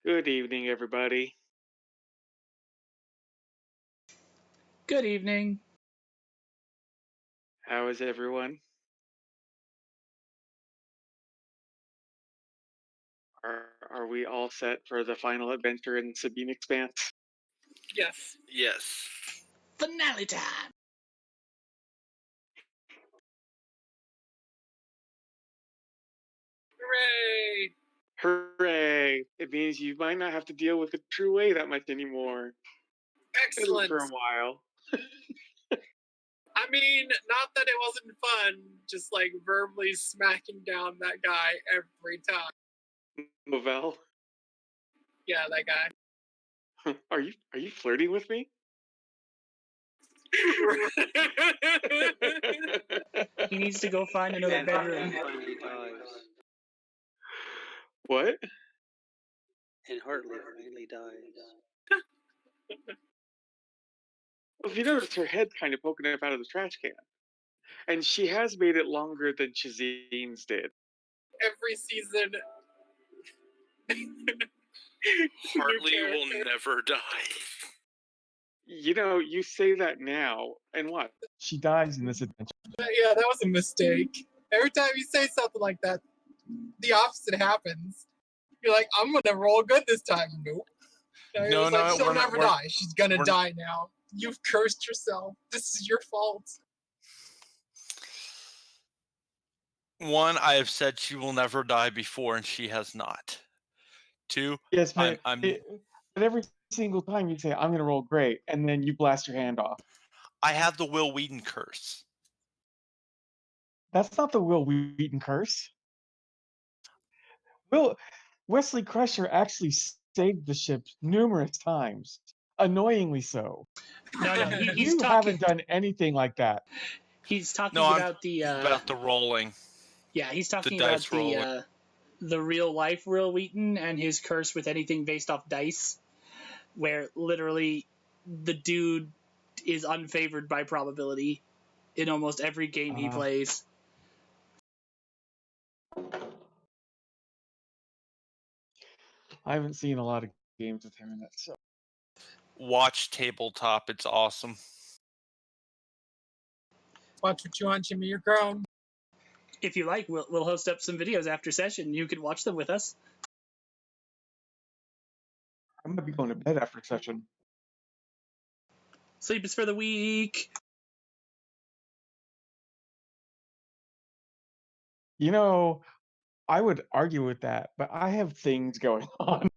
Good evening, everybody. Good evening. How is everyone? Are we all set for the final adventure in Sabine Expanse? Yes. Yes. Finale time. Hooray! Hooray! It means you might not have to deal with the true way that much anymore. At least Excellent. for a while. I mean, not that it wasn't fun, just like verbally smacking down that guy every time. Novell, Yeah, that guy. are you flirting with me? He needs to go find another bedroom. Finally dies. What? And Hartley finally dies. Well, if you notice, her head's kind of poking up out of the trash can. And she has made it longer than Shazine's did. Every season. Hartley will never die. You know, you say that now, and what? She dies in this adventure. Yeah, that was a mistake. Every time you say something like that, the opposite happens. You're like, I'm gonna roll good this time. Nope. No, like, she'll we're not- never we're- die. She's gonna we're- die now. You've cursed yourself. This is your fault. One, I have said she will never die before, and she has not. Two, Yes, but, I'm but every single time you say, I'm going to roll great, and then you blast your hand off. I have the Will Wheaton curse. That's not the Will Wheaton curse. Wesley Crusher actually saved the ship numerous times, annoyingly so. No, he's You talking. haven't done anything like that. He's talking No, about about the rolling. Yeah, he's talking the about dice rolling. the real life Will Wheaton and his curse with anything based off dice, where literally the dude is unfavored by probability in almost every game he plays. I haven't seen a lot of games with him in it, so. Watch Tabletop. It's awesome. Watch what you want, Jimmy. You're grown. If you like, we'll host up some videos after session. You can watch them with us. I'm going to be going to bed after session. Sleep is for the weak. You know, I would argue with that, but I have things going on.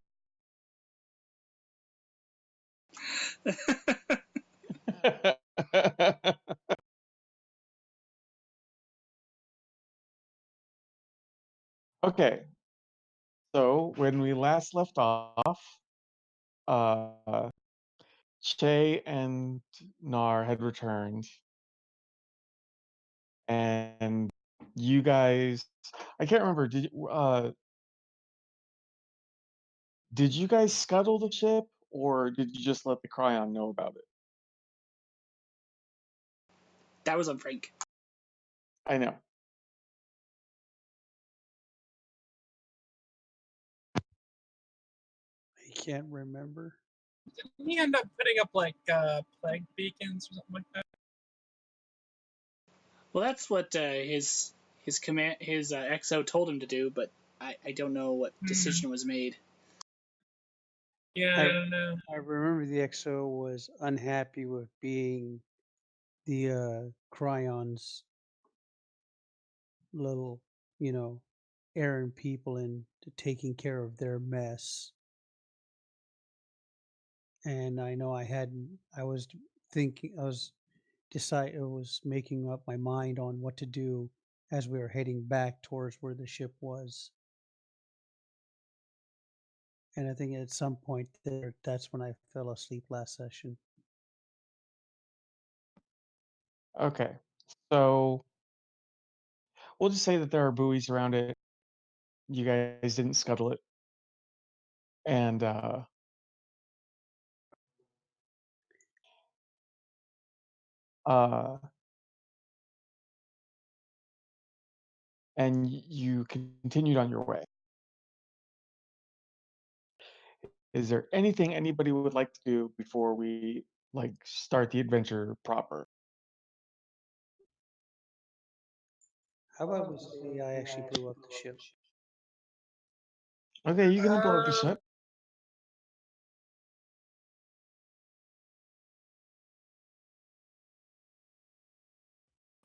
Okay. So when we last left off, Che and Nar had returned, and you guys, I can't remember, did you guys scuttle the ship, or did you just let the Cryon know about it? That was on Frank. I know. I can't remember. Didn't he end up putting up like plague beacons or something like that? Well, that's what his XO told him to do, but I don't know what decision was made. Yeah, I don't know. I remember the XO was unhappy with being the Cryon's little, errand people and taking care of their mess. And I know I was making up my mind on what to do as we were heading back towards where the ship was. And I think at some point that's when I fell asleep last session. Okay. So we'll just say that there are buoys around it. You guys didn't scuttle it. And and you continued on your way. Is there anything anybody would like to do before we like start the adventure proper? How about we say I actually blew up the ship? Okay, you can blow up the Uh, ship.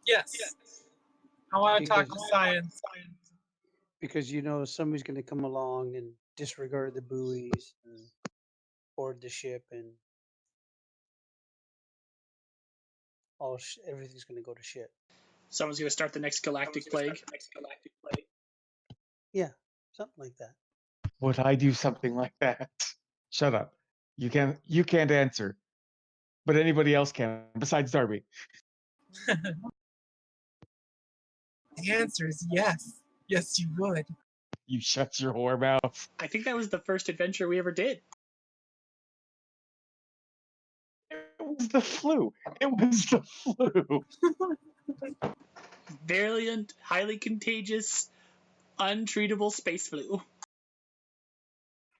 yes. I want to talk Because to science. somebody's going to come along and disregard the buoys and board the ship, and everything's going to go to shit. Someone's going to start the next galactic plague. Yeah, something like that. Would I do something like that? Shut up. You can't answer. But anybody else can besides Darby. The answer is yes. Yes, you would. You shut your whore mouth. I think that was the first adventure we ever did. It was the flu. It was the flu. Virulent, highly contagious, untreatable space flu.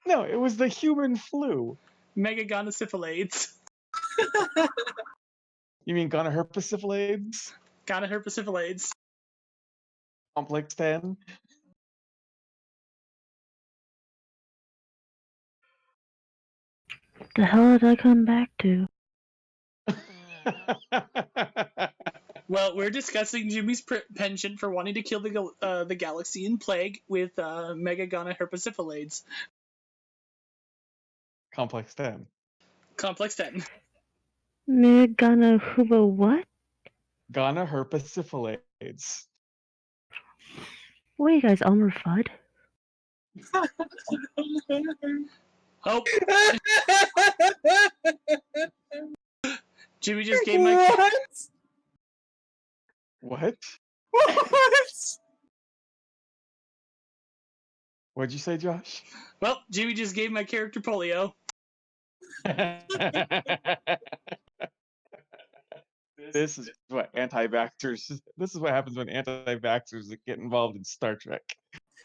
No, it was the human flu. Megagonosyphilades. You mean gonorrhea-syphilades? Gonoherpessyphilades. Complex 10? The hell did I come back to? Well, we're discussing Jimmy's penchant for wanting to kill the galaxy in plague with Megagonoherpessyphilades. Complex 10. Complex 10. Mirgana Huba what? Gonorrhea-syphilades. What are you guys, Elmer Fudd? Oh, Jimmy just gave my What? What? What'd you say, Josh? well, Jimmy just gave my character polio. This is what anti-vaxxers. This is what happens when anti-vaxxers get involved in Star Trek.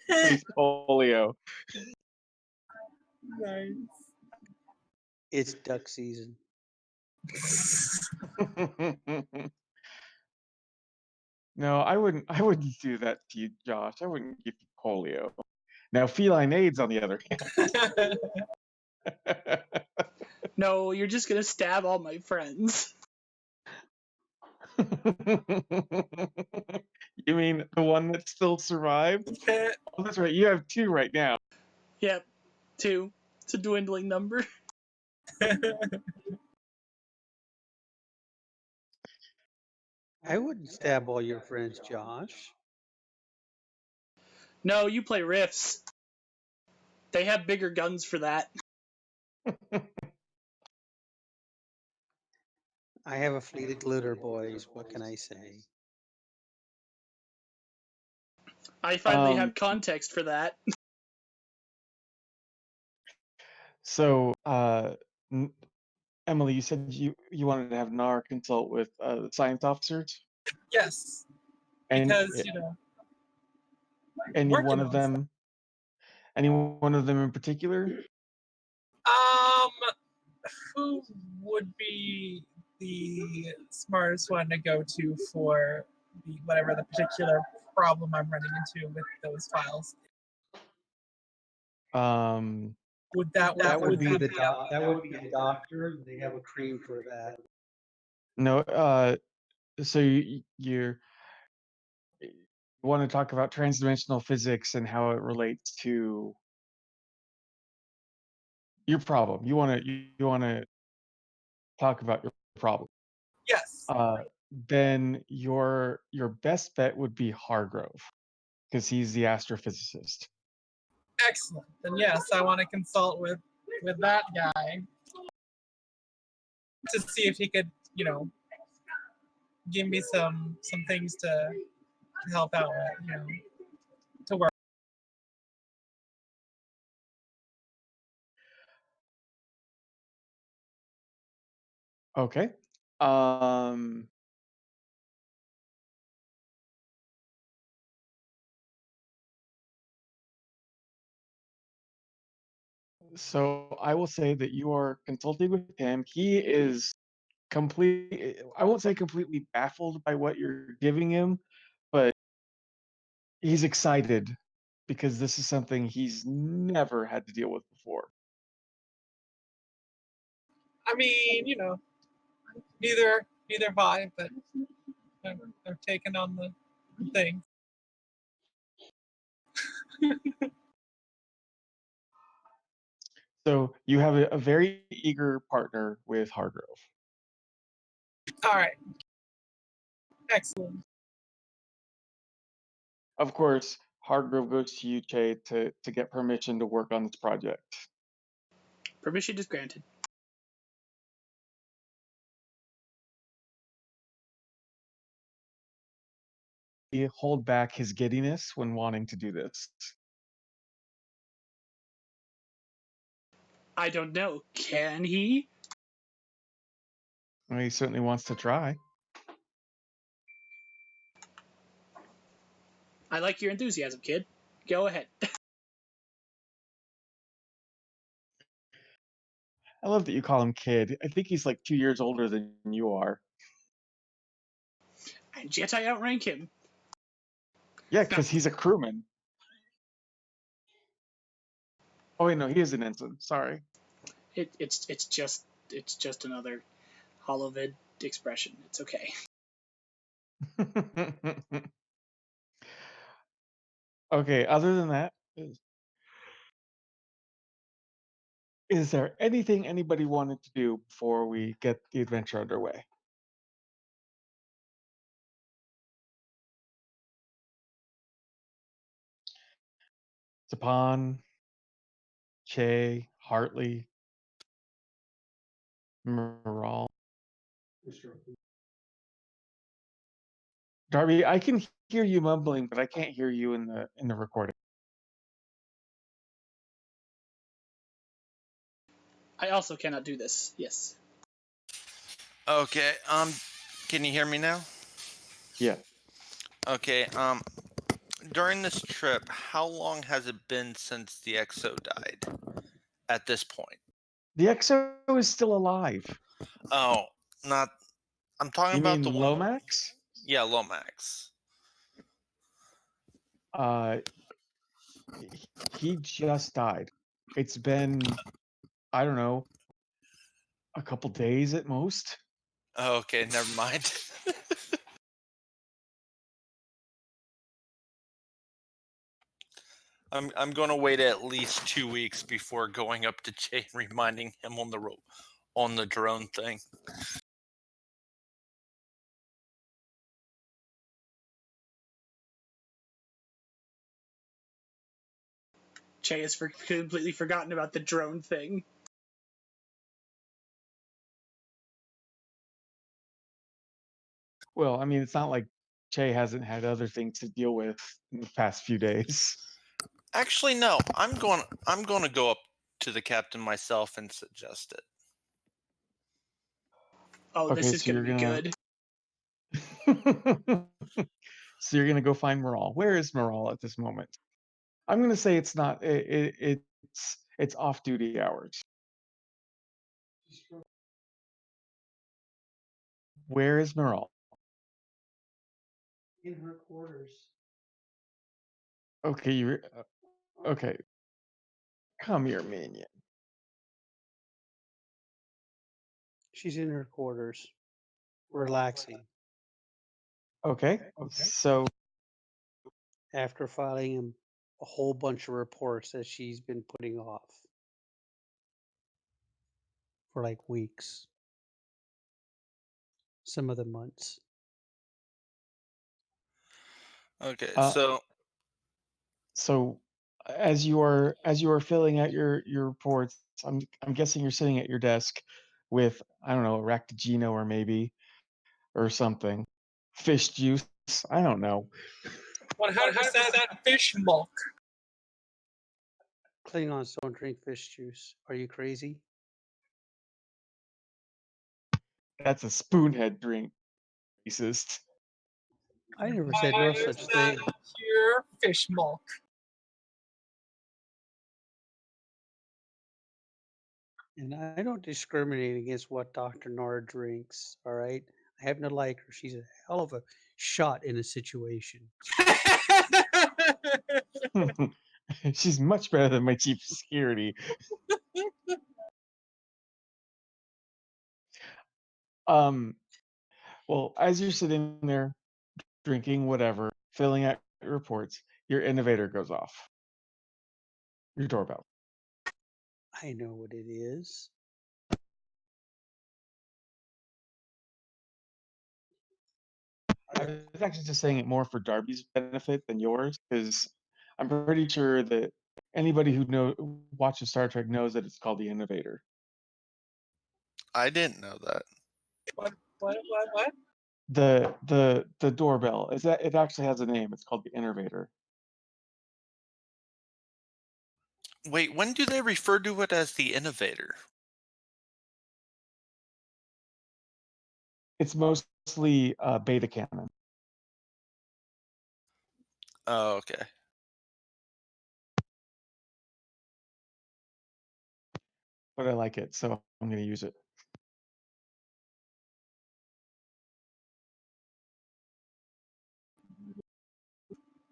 Space polio. Nice. It's duck season. No, I wouldn't. I wouldn't do that to you, Josh. I wouldn't give you polio. Now, feline AIDS, on the other hand. No, you're just gonna stab all my friends. You mean the one that still survived? Oh, that's right. You have two right now. Yep, 2. It's a dwindling number. I wouldn't stab all your friends, Josh. No, you play riffs. They have bigger guns for that. I have a fleet of glitter boys. What can I say? I finally Um, have context for that. So, Emily, you said you wanted to have NAR consult with the science officers, Yes, and because any one working of on stuff. them, any one of them in particular. Um, who would be the smartest one to go to for whatever the particular problem I'm running into with those files? Would that That would be that that would be a doctor. They have a cream for that. No, so you want to talk about transdimensional physics and how it relates to your problem. You want to talk about your problem. Yes. Then your best bet would be Hargrove because he's the astrophysicist. Excellent. Then yes, I want to consult with that guy to see if he could, give me some things to help out with, to work. Okay. So I will say that you are consulting with him. He is I won't say completely baffled by what you're giving him, but he's excited because this is something he's never had to deal with before. I mean, you know, neither have I, but I've taken on the thing. So you have a very eager partner with Hargrove. All right, excellent. Of course, Hargrove goes to you, Che, to get permission to work on this project. Permission is granted. He hold back his giddiness when wanting to do this. I don't know. Can he? Well, he certainly wants to try. I like your enthusiasm, kid. Go ahead. I love that you call him kid. I think he's like 2 years older than you are. And yet I outrank him. Yeah, No, because he's a crewman. Oh wait, no, he is an ensign. Sorry. it's just another holovid expression. It's okay. Okay, other than that, is there anything anybody wanted to do before we get the adventure underway? Tapan, Che, Hartley, Moral. Darby, I can hear you mumbling, but I can't hear you in the recording. I also cannot do this. Yes. Okay. Can you hear me now? Yeah. Okay. During this trip, how long has it been since the EXO died? At this point. The EXO is still alive. Oh, not. I'm talking You about mean the one. Lomax? Yeah, Lomax. Uh, he just died. It's been, I don't know, a couple days at most. Oh, okay, never mind. I'm gonna wait at least 2 weeks before going up to Jay and reminding him on the drone thing. Che has completely forgotten about the drone thing. Well, I mean, it's not like Che hasn't had other things to deal with in the past few days. Actually, no. I'm going to go up to the captain myself and suggest it. Oh, this Okay, is so going to you're be gonna good. so you're gonna go find Moral. Where is Moral at this moment? I'm gonna say it's not. It's off duty hours. Where is Moral? In her quarters. Okay, okay. Come here, minion. She's in her quarters, relaxing Okay, so after filing a whole bunch of reports that she's been putting off for like weeks, some of the months. Okay, uh, so as you are filling out your reports, I'm guessing you're sitting at your desk with, I don't know, Aractogeno or maybe or something, fish juice. I don't know. 100% fish milk. Klingons don't drink fish juice. Are you crazy? That's a spoonhead drink, racist. I never said no such 100% thing. pure fish milk. And I don't discriminate against what Dr. Nora drinks, all right? I happen to like her. She's a hell of a shot in a situation. She's much better than my chief of security. Um, well, as you're sitting there drinking whatever, filling out your reports, your innovator goes off. Your doorbell. I know what it is. I was actually just saying it more for Darby's benefit than yours, because I'm pretty sure that anybody who watches Star Trek knows that it's called the Innovator. I didn't know that. What? The doorbell is that it actually has a name. It's called the Innovator. Wait, when do they refer to it as the innovator? It's mostly beta canon, Oh, okay. but I like it, so I'm going to use it.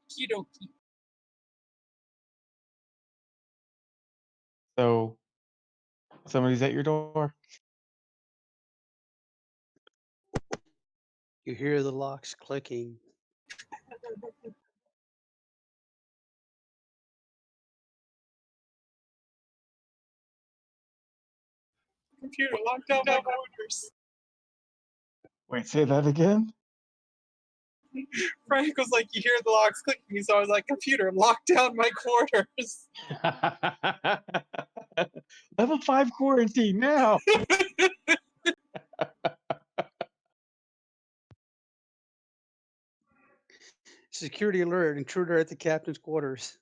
Kidoki. So somebody's at your door. You hear the locks clicking. Computer, lock down my quarters. Wait, say that again. Frank was like, you hear the locks clicking, so I was like, computer, lock down my quarters. Level 5 quarantine now. Security alert, intruder at the captain's quarters.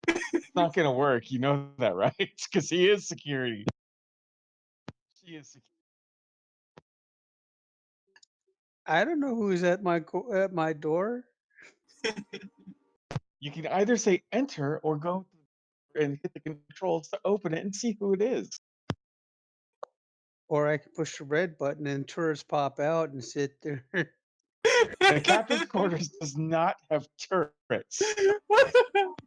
It's not going to work. You know that, right? Because he is security. She is security. I don't know who's at at my door. You can either say enter or go and hit the controls to open it and see who it is. Or I could push the red button and tourists pop out and sit there. The captain's quarters does not have turrets.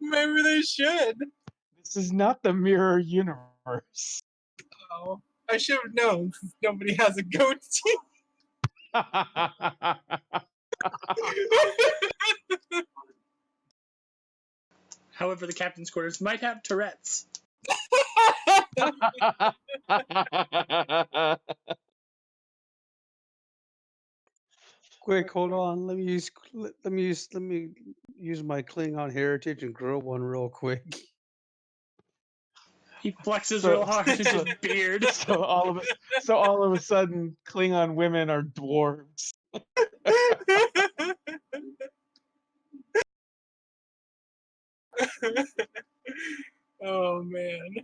Maybe they should. This is not the mirror universe. Oh, I should have known since nobody has a goatee. However, the captain's quarters might have Tourette's. Quick, hold on. Let me use my Klingon heritage and grow one real quick. He flexes So- real hard in so- his beard. so all of a sudden, Klingon women are dwarves. Oh man.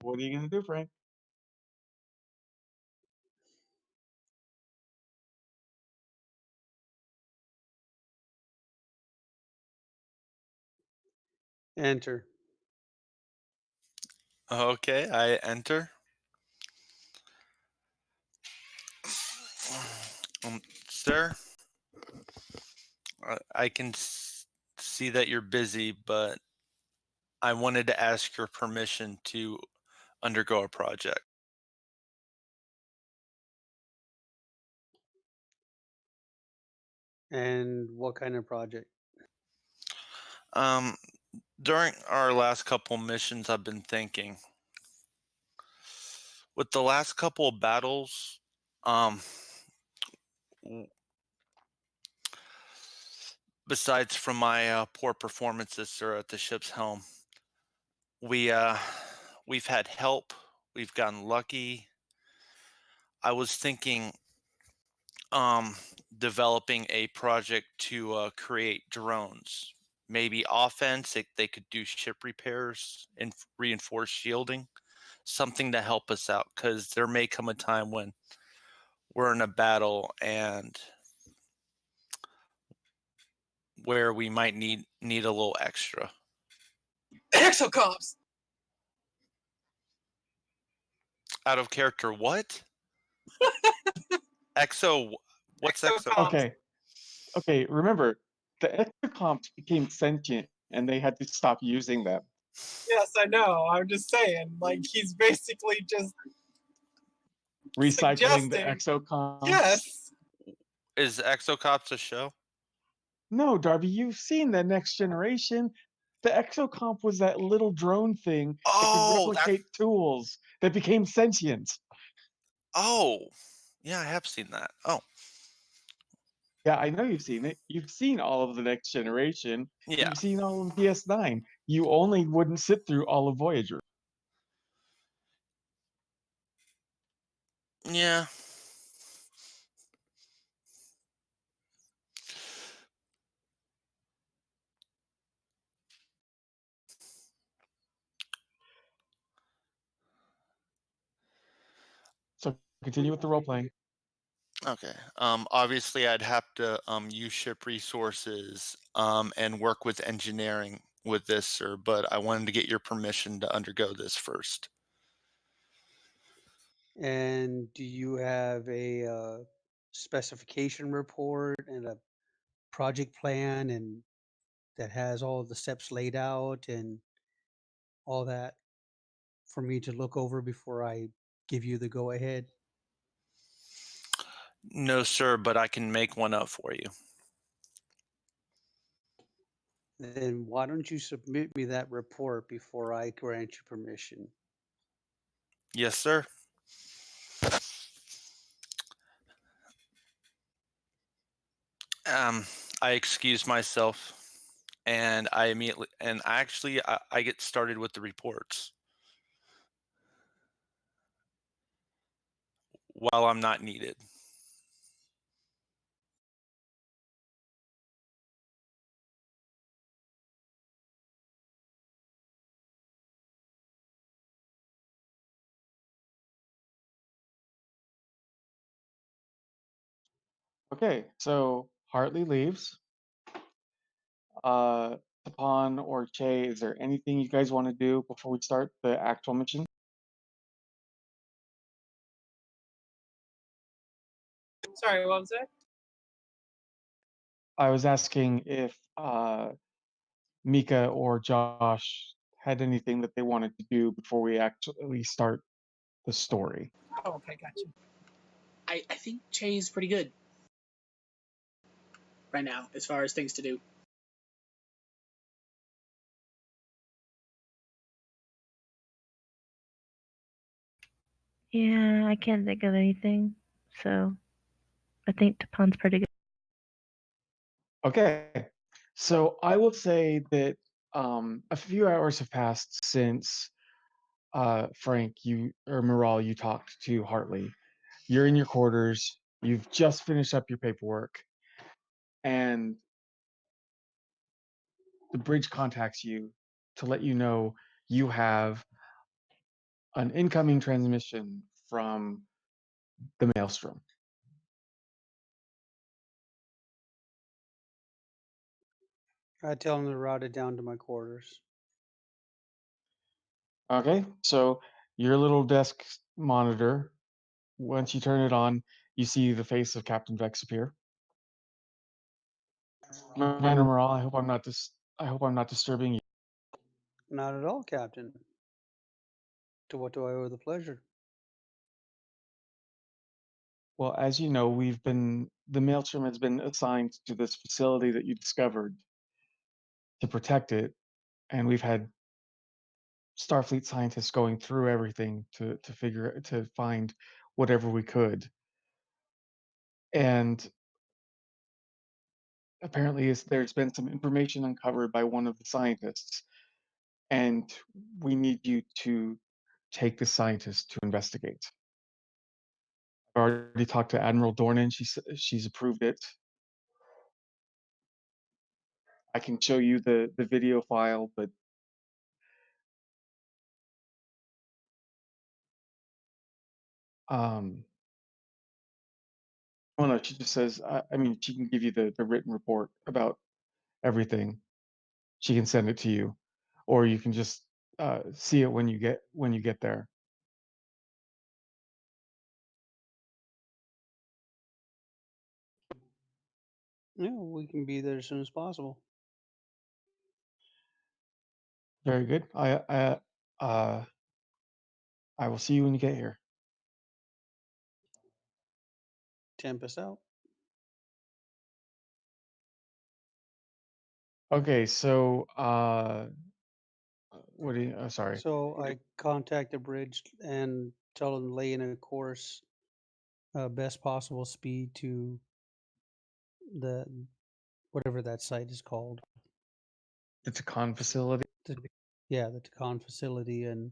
What are you gonna do, Frank? Enter. Okay, I enter. Sir, I can see that you're busy, but I wanted to ask your permission to undergo a project. And what kind of project? Um, during our last couple missions, I've been thinking, with the last couple of battles, w- besides from my poor performances, sir, at the ship's helm, we we've had help. We've gotten lucky. I was thinking, um, developing a project to create drones. Maybe offense. They could do ship repairs and reinforce shielding. Something to help us out, because there may come a time when we're in a battle and where we might need a little extra. Exocops. Out of character, what? Exo, what's exo? Exocops. Okay, okay. Remember, the exocomps became sentient, and they had to stop using them. Yes, I know. I'm just saying, like he's basically just Recycling the suggesting. exocomps. Yes. Is Exocops a show? No, Darby, you've seen the Next Generation. The exocomp was that little drone thing that could Oh, that. replicate tools that became sentient. Oh, yeah, I have seen that. Oh, Yeah, I know you've seen it. You've seen all of the Next Generation. yeah, You've seen all of DS9. You only wouldn't sit through all of Voyager. yeah. So continue with the role playing. Okay. Obviously, I'd have to use ship resources and work with engineering with this, sir. But I wanted to get your permission to undergo this first. And do you have a specification report and a project plan and that has all the steps laid out and all that for me to look over before I give you the go ahead? No, sir, but I can make one up for you. Then why don't you submit me that report before I grant you permission? Yes, sir. Um, I excuse myself, and I immediately and actually I get started with the reports while I'm not needed. Okay, so Hartley leaves. Tapon or Che, is there anything you guys want to do before we start the actual mission? Sorry, what was it? I was asking if Mika or Josh had anything that they wanted to do before we actually start the story. Oh, okay, gotcha. I think Che's pretty good right now as far as things to do. Yeah, I can't think of anything. So I think Tapon's pretty good. Okay, so I will say that a few hours have passed since Frank, you or Moral, you talked to Hartley. You're in your quarters. You've just finished up your paperwork, and the bridge contacts you to let you know you have an incoming transmission from the Maelstrom. I tell them to route it down to my quarters. Okay, so your little desk monitor, once you turn it on, you see the face of Captain Vex appear. Commander Morale, I hope I'm not disturbing you. Not at all, Captain. To what do I owe the pleasure? Well, as you know, the Maelstrom has been assigned to this facility that you discovered to protect it, and we've had Starfleet scientists going through everything to find whatever we could. And apparently there's been some information uncovered by one of the scientists, and we need you to take the scientist to investigate. I've already talked to Admiral Dornan. She's approved it. I can show you the video file, but um, well, no, she just says. I mean, she can give you the written report about everything, she can send it to you, or you can just see it when you get there. Yeah, we can be there as soon as possible. Very good. Uh, I will see you when you get here. Tempest out. Okay, so what do you? Sorry. So I contact the bridge and tell them to lay in a course, best possible speed to the whatever that site is called. It's a con facility. The, yeah, the Takan facility, and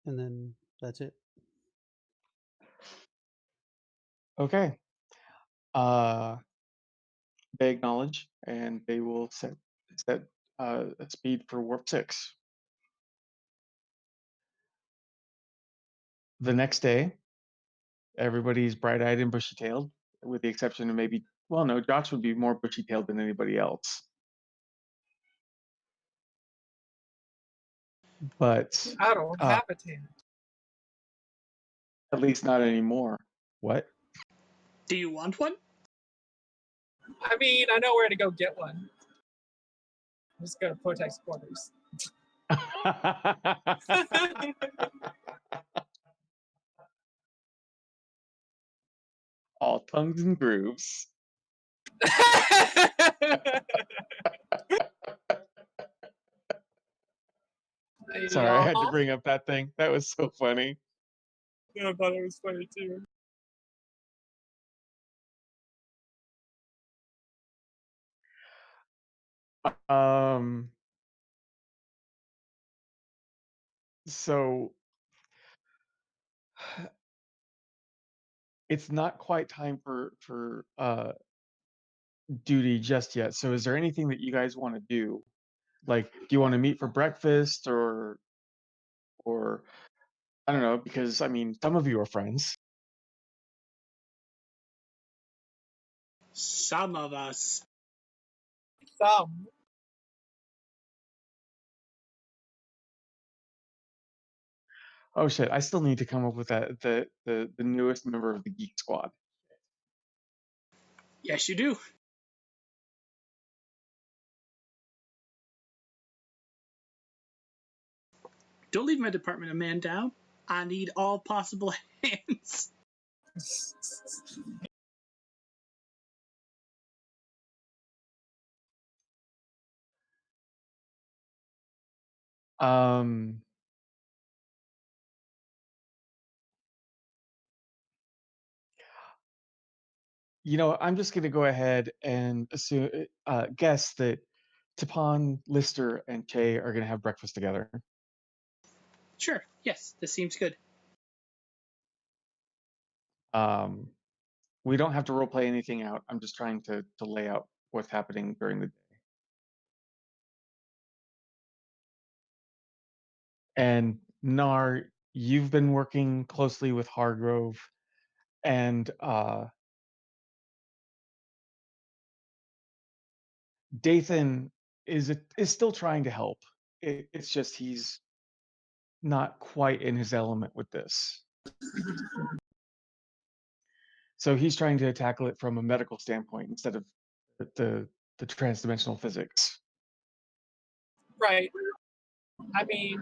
then that's it. Okay. They acknowledge, and they will set a speed for warp 6. The next day, everybody's bright-eyed and bushy-tailed, with the exception of maybe, well, no, Josh would be more bushy-tailed than anybody else. But I don't have a tan. at least not anymore. What? Do you want one? I mean, I know where to go get one. Just go to Potex quarters. All tongues and grooves. Sorry, I had to bring up that thing. That was so funny. Yeah, I thought it was funny too. Um, so it's not quite time for duty just yet. So is there anything that you guys want to do? Like, do you want to meet for breakfast or I don't know, because I mean, some of you are friends. Some of us. Some. Oh shit, I still need to come up with the newest member of the Geek Squad. Yes, you do. Don't leave my department a man down. I need all possible hands. Um, I'm just going to go ahead and assume, guess that Tapon, Lister, and Che are going to have breakfast together. Sure. Yes, this seems good. Um, we don't have to role play anything out. I'm just trying to lay out what's happening during the day. And Nar, you've been working closely with Hargrove, and Dathan is still trying to help. It's just he's not quite in his element with this. So he's trying to tackle it from a medical standpoint instead of the transdimensional physics. Right. I mean,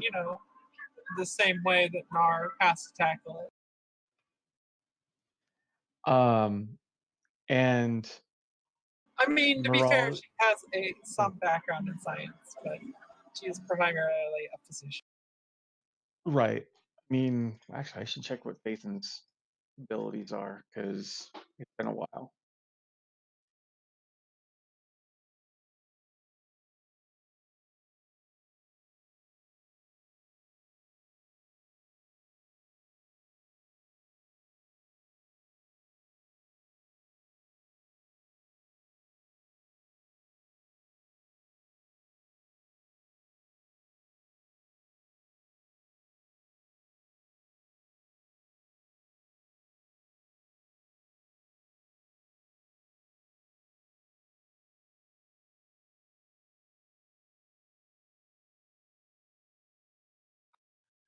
the same way that Nar has to tackle it. And I mean, to be fair, Moral, she has some background in science, but she is primarily a physician. right. I mean, actually, I should check what Dathan's abilities are because it's been a while.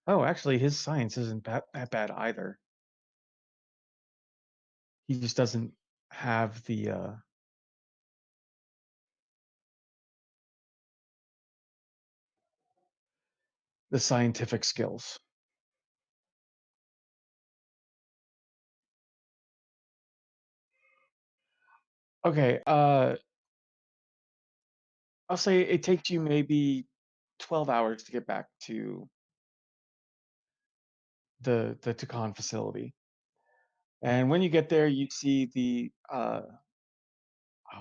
Oh, actually, his science isn't that bad either. He just doesn't have the scientific skills. Okay, I'll say it takes you maybe 12 hours to get back to the Takan facility. And when you get there, you see oh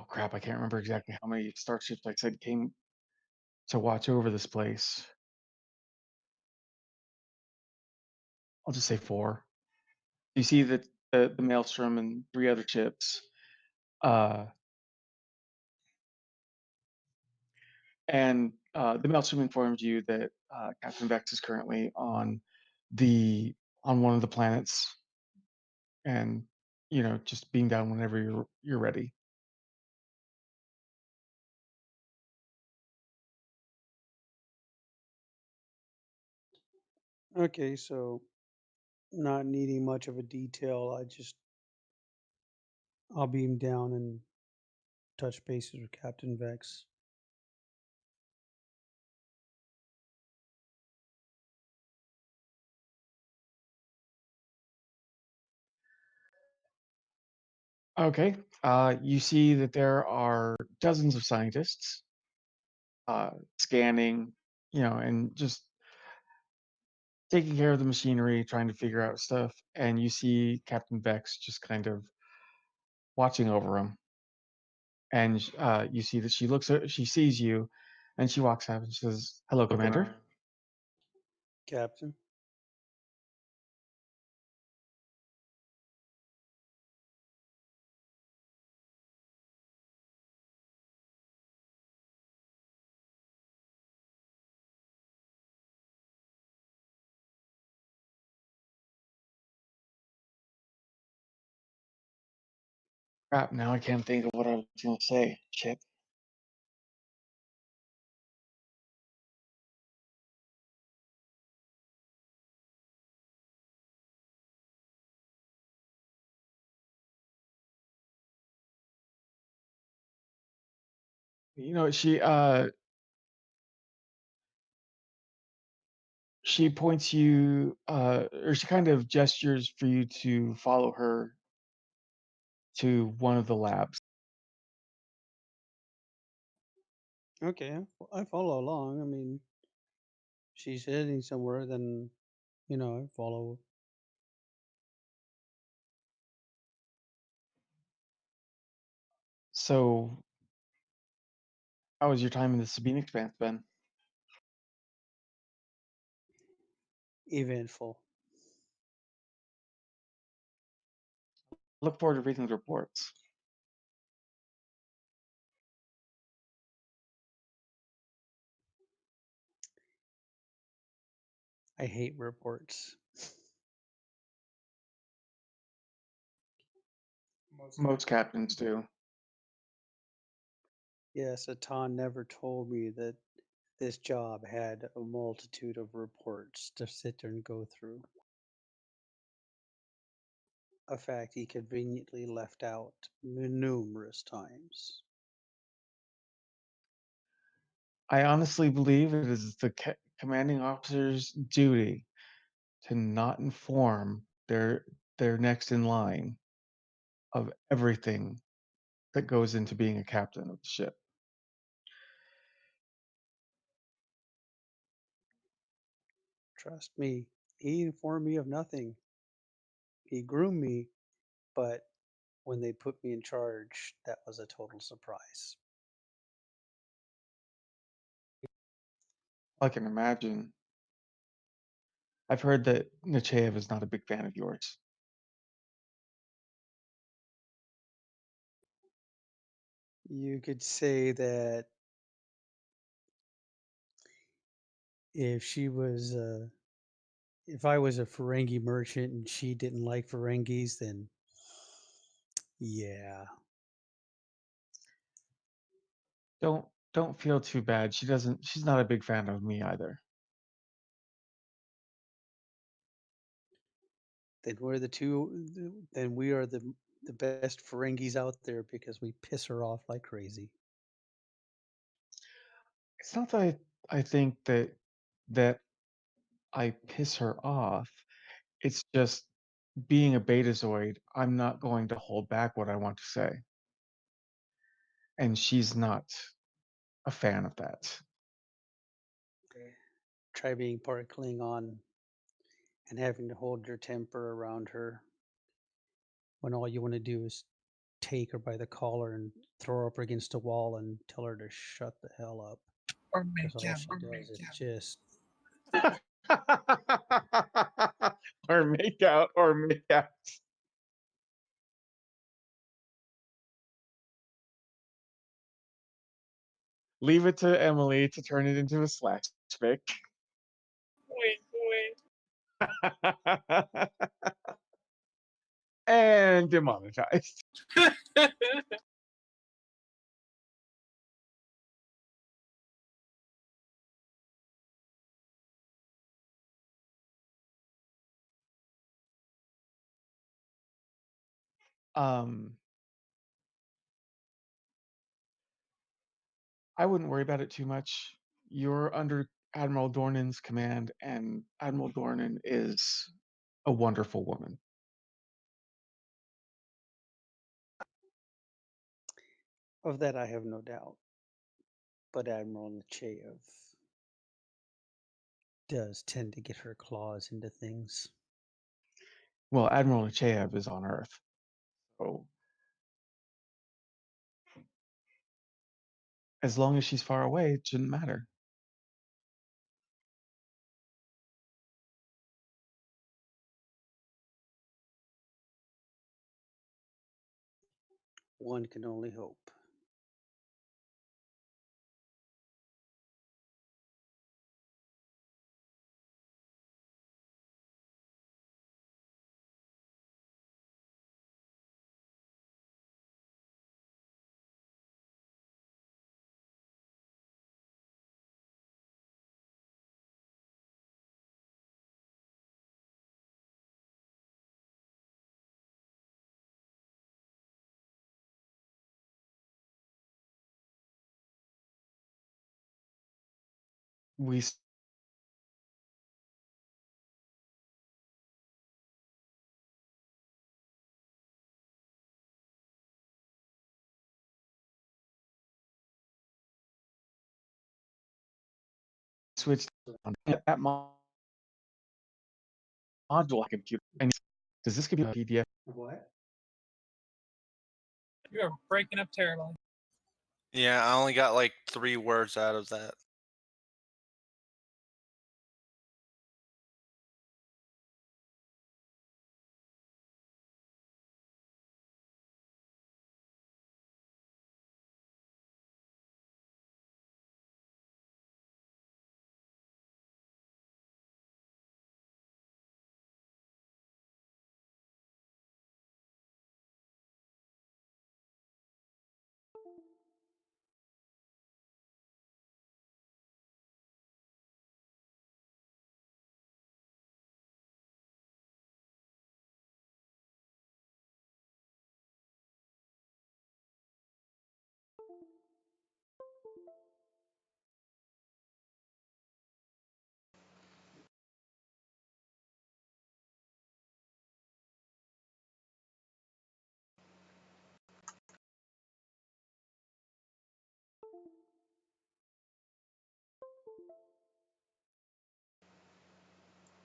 crap, I can't remember exactly how many starships I said came to watch over this place. I'll just say 4. You see the Maelstrom and 3 other ships. Uh, and the Maelstrom informs you that Captain Vex is currently the on one of the planets, and just beam down whenever you're ready. Okay, so not needing much of a detail, I'll beam down and touch bases with Captain Vex. Okay. You see that there are dozens of scientists scanning, and just taking care of the machinery, trying to figure out stuff. And you see Captain Vex just kind of watching over them. And you see that she sees you, and she walks up and she says, "Hello, Commander." Captain? Crap! Now I can't think of what I was going to say. Shit. She points you, or she kind of gestures for you to follow her to one of the labs. Okay, I follow along. I mean, she's heading somewhere, then, I follow. So, how was your time in the Sabine Expanse, Ben? Eventful. Look forward to reading the reports. I hate reports. Most captains do. Yes, Atan never told me that this job had a multitude of reports to sit there and go through. A fact he conveniently left out numerous times. I honestly believe it is the commanding officer's duty to not inform their next in line of everything that goes into being a captain of the ship. Trust me, he informed me of nothing. He groomed me, but when they put me in charge, that was a total surprise. I can imagine. I've heard that Nechayev is not a big fan of yours. You could say that if she was, if I was a Ferengi merchant and she didn't like Ferengis, then yeah. Don't feel too bad. She's not a big fan of me either. Then we're the two. Then we are the best Ferengis out there because we piss her off like crazy. It's not that I think that I piss her off. It's just being a Betazoid, I'm not going to hold back what I want to say. And she's not a fan of that. Try being part Klingon and having to hold your temper around her when all you want to do is take her by the collar and throw her up against a wall and tell her to shut the hell up. Or Because make all out, she or does make is out. just Or make out, or make out. Leave it to Emily to turn it into a slash fic. Wait. And demonetized. Um, I wouldn't worry about it too much. You're under Admiral Dornan's command, and Admiral Dornan is a wonderful woman. of that I have no doubt. But Admiral Nechayev does tend to get her claws into things. Well, Admiral Nechayev is on Earth, so as long as she's far away, it shouldn't matter. One can only hope. We switched on that module computer. And does this give you a PDF? What? You are breaking up terribly. Yeah, I only got like 3 words out of that.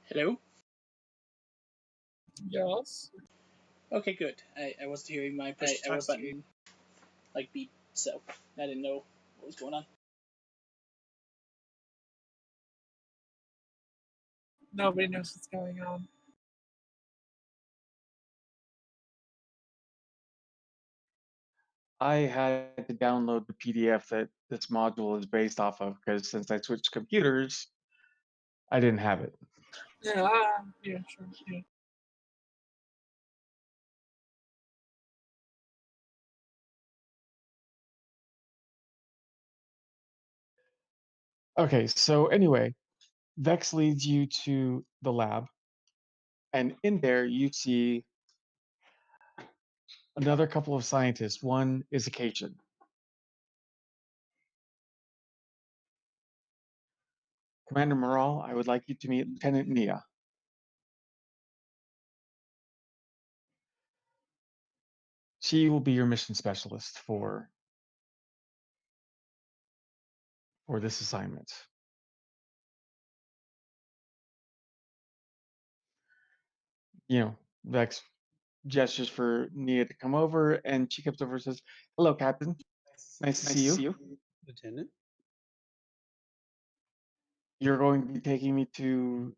Hello? Yes. Okay, good. I wasn't hearing my push talk button like beep, so I didn't know what was going on. Nobody knows what's going on. I had to download the PDF that this module is based off of because since I switched computers, I didn't have it. Yeah, yeah, sure. Yeah. Okay, so anyway, Vex leads you to the lab, And in there, you see another couple of scientists. One is a Cajun. Commander Morale, I would like you to meet Lieutenant Nia. She will be your mission specialist for this assignment. You know, Vex gestures for Nia to come over, and she comes over and says, "Hello, Captain. Nice to see you. Lieutenant. You're going to be taking me to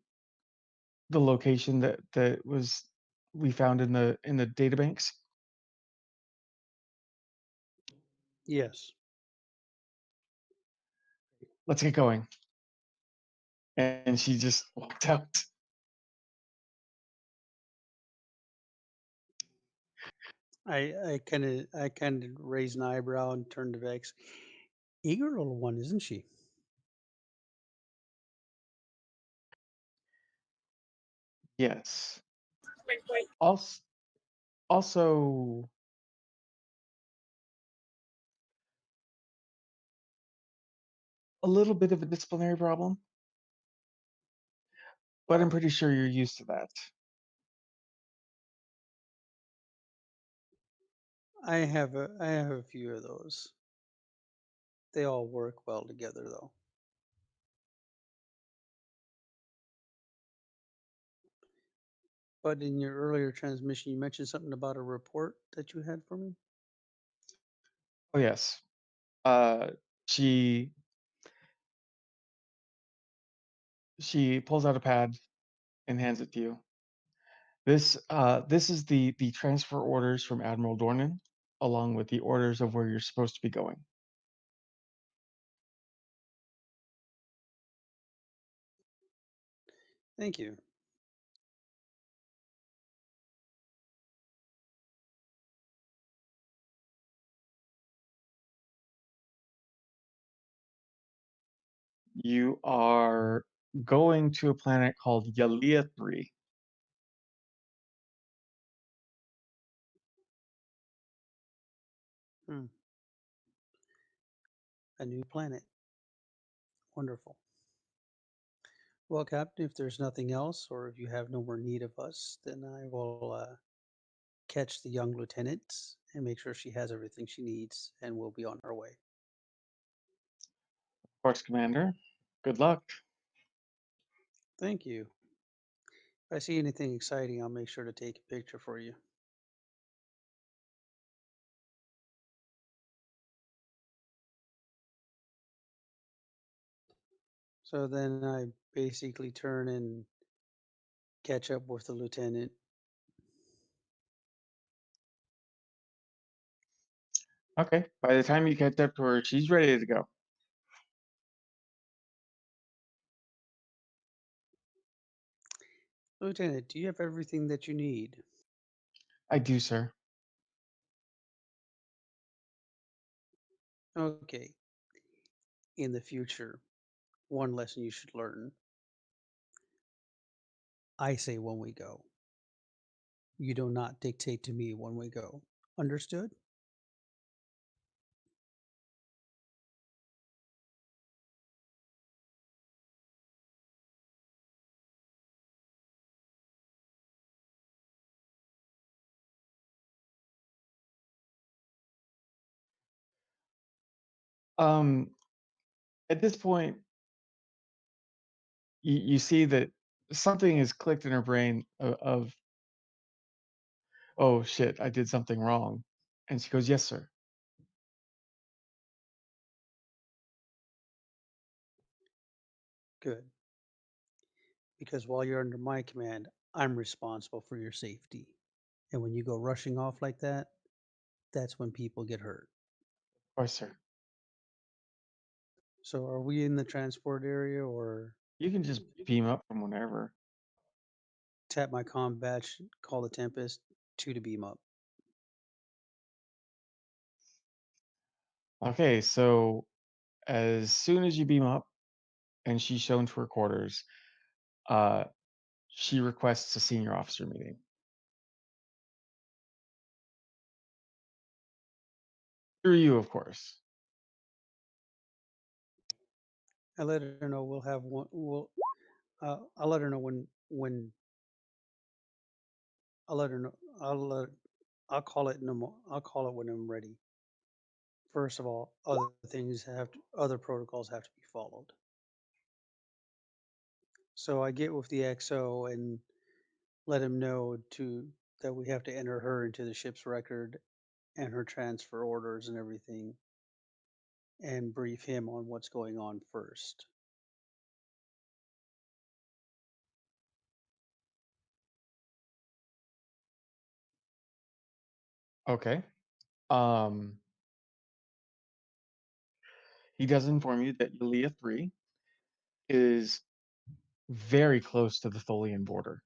the location that was we found in the databanks. Yes. Let's get going." And she just walked out. I kind of raise an eyebrow and turn to Vex. Eager little one, isn't she? Yes. Wait, wait. Also, also a little bit of a disciplinary problem, but I'm pretty sure you're used to that. I have a few of those. They all work well together though. But in your earlier transmission, you mentioned something about a report that you had for me. Oh yes. Uh, she she pulls out a pad and hands it to you. This is the transfer orders from Admiral Dornan, along with the orders of where you're supposed to be going. Thank you. You are going to a planet called Yalia 3. Hmm. A new planet. Wonderful. Well, Captain, if there's nothing else, or if you have no more need of us, then I will catch the young lieutenant and make sure she has everything she needs, and we'll be on our way. Of course, Commander. Good luck. Thank you. If I see anything exciting, I'll make sure to take a picture for you. So then I basically turn and catch up with the lieutenant. Okay. By the time you catch up to her, she's ready to go. Lieutenant, do you have everything that you need? I do, sir. Okay. In the future, one lesson you should learn. I say when we go. You do not dictate to me when we go. Understood? Um, at this point, you see that something has clicked in her brain of, oh shit, I did something wrong. And she goes, yes, sir. Good. Because while you're under my command, I'm responsible for your safety. And when you go rushing off like that, that's when people get hurt. Of course, sir. So are we in the transport area or You can just beam up from whenever. tap my comm badge, call the Tempest, two to beam up? Okay, so as soon as you beam up and she's shown to her quarters, uh, She requests a senior officer meeting. Through you, of course. I let her know we'll have one. I'll let her know when I'll let her know. I'll call it I'll call it when I'm ready. First of all, other protocols have to be followed. So I get with the XO and let him know that we have to enter her into the ship's record and her transfer orders and everything, and brief him on what's going on first. Okay. Um, he does inform you that Yulia 3 is very close to the Tholian border.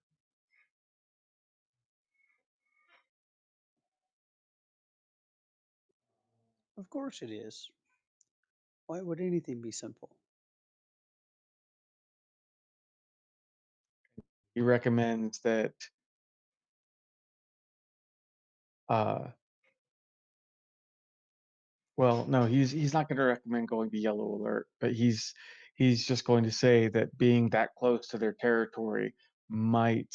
Of course it is. Why would anything be simple? He recommends that uh well, no, he's not going to recommend going to yellow alert, but he's just going to say that being that close to their territory might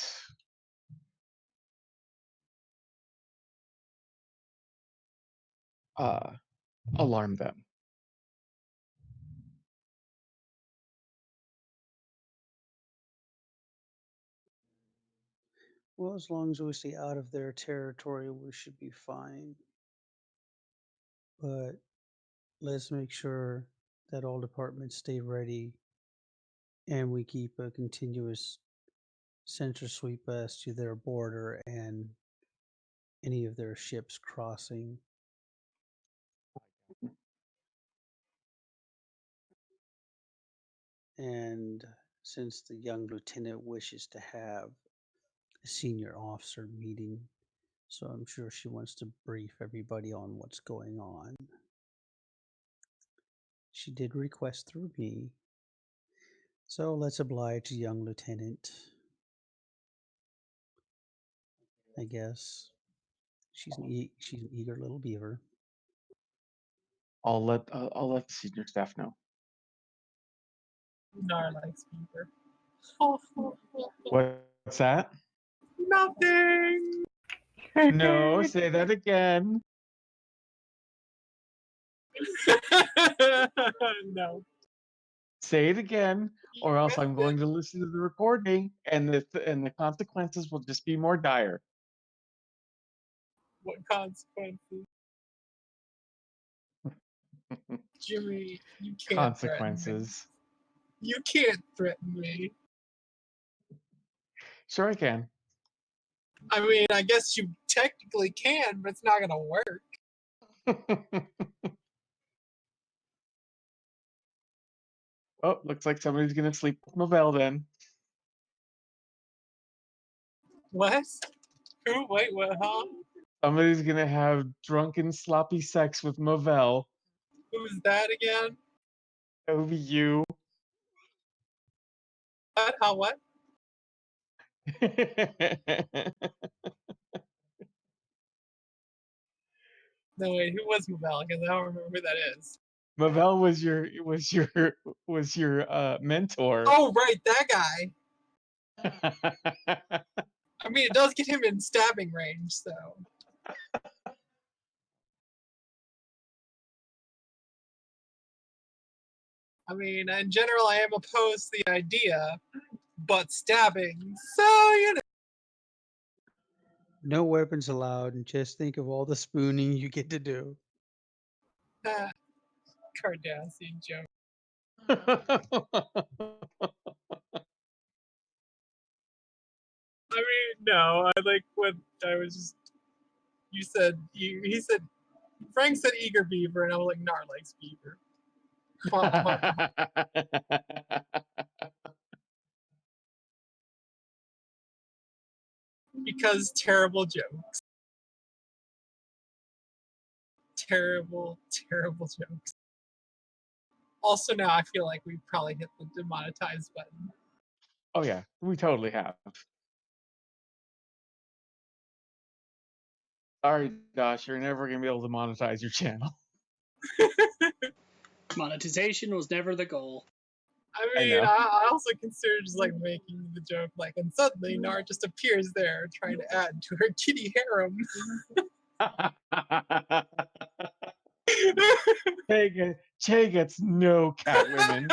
uh alarm them. Well, as long as we stay out of their territory, we should be fine. But let's make sure that all departments stay ready and we keep a continuous sensor sweep as to their border and any of their ships crossing. And since the young lieutenant wishes to have a senior officer meeting, so I'm sure she wants to brief everybody on what's going on. She did request through me. So let's oblige the young lieutenant. I guess she's she's an eager little beaver. I'll let the senior staff know. Nar likes beaver. What's that? Nothing. No, say that again. No. Say it again, or else I'm going to listen to the recording, and the consequences will just be more dire. What consequences? Jimmy, you can't threaten me. Consequences. You can't threaten me. Sure, I can. I mean, I guess you technically can, but it's not gonna work. Oh, looks like somebody's gonna sleep with Mabel then. What? Who? Wait, what? Huh? Somebody's gonna have drunken, sloppy sex with Mabel. Who's that again? That would be you. What? How? What? No, wait. Who was Mabel? Because I don't remember who that is. Mabel was your mentor. Oh, right, that guy. I mean, it does get him in stabbing range, so. I mean, in general, I am opposed to the idea, but stabbing, so you know. No weapons allowed, and just think of all the spooning you get to do. Cardassian joke. I mean, no, I like what I was just. You said, he said, Frank said eager beaver, and I was like, Nar likes beaver. Because terrible jokes. Terrible, terrible jokes. Also, now I feel like we probably hit the demonetized button. Oh yeah, we totally have. Sorry, Josh, you're never gonna be able to monetize your channel. Monetization was never the goal. I I mean, know. I also consider just like making the joke, like, and suddenly Nara just appears there trying to add to her kitty harem. Che gets no cat women.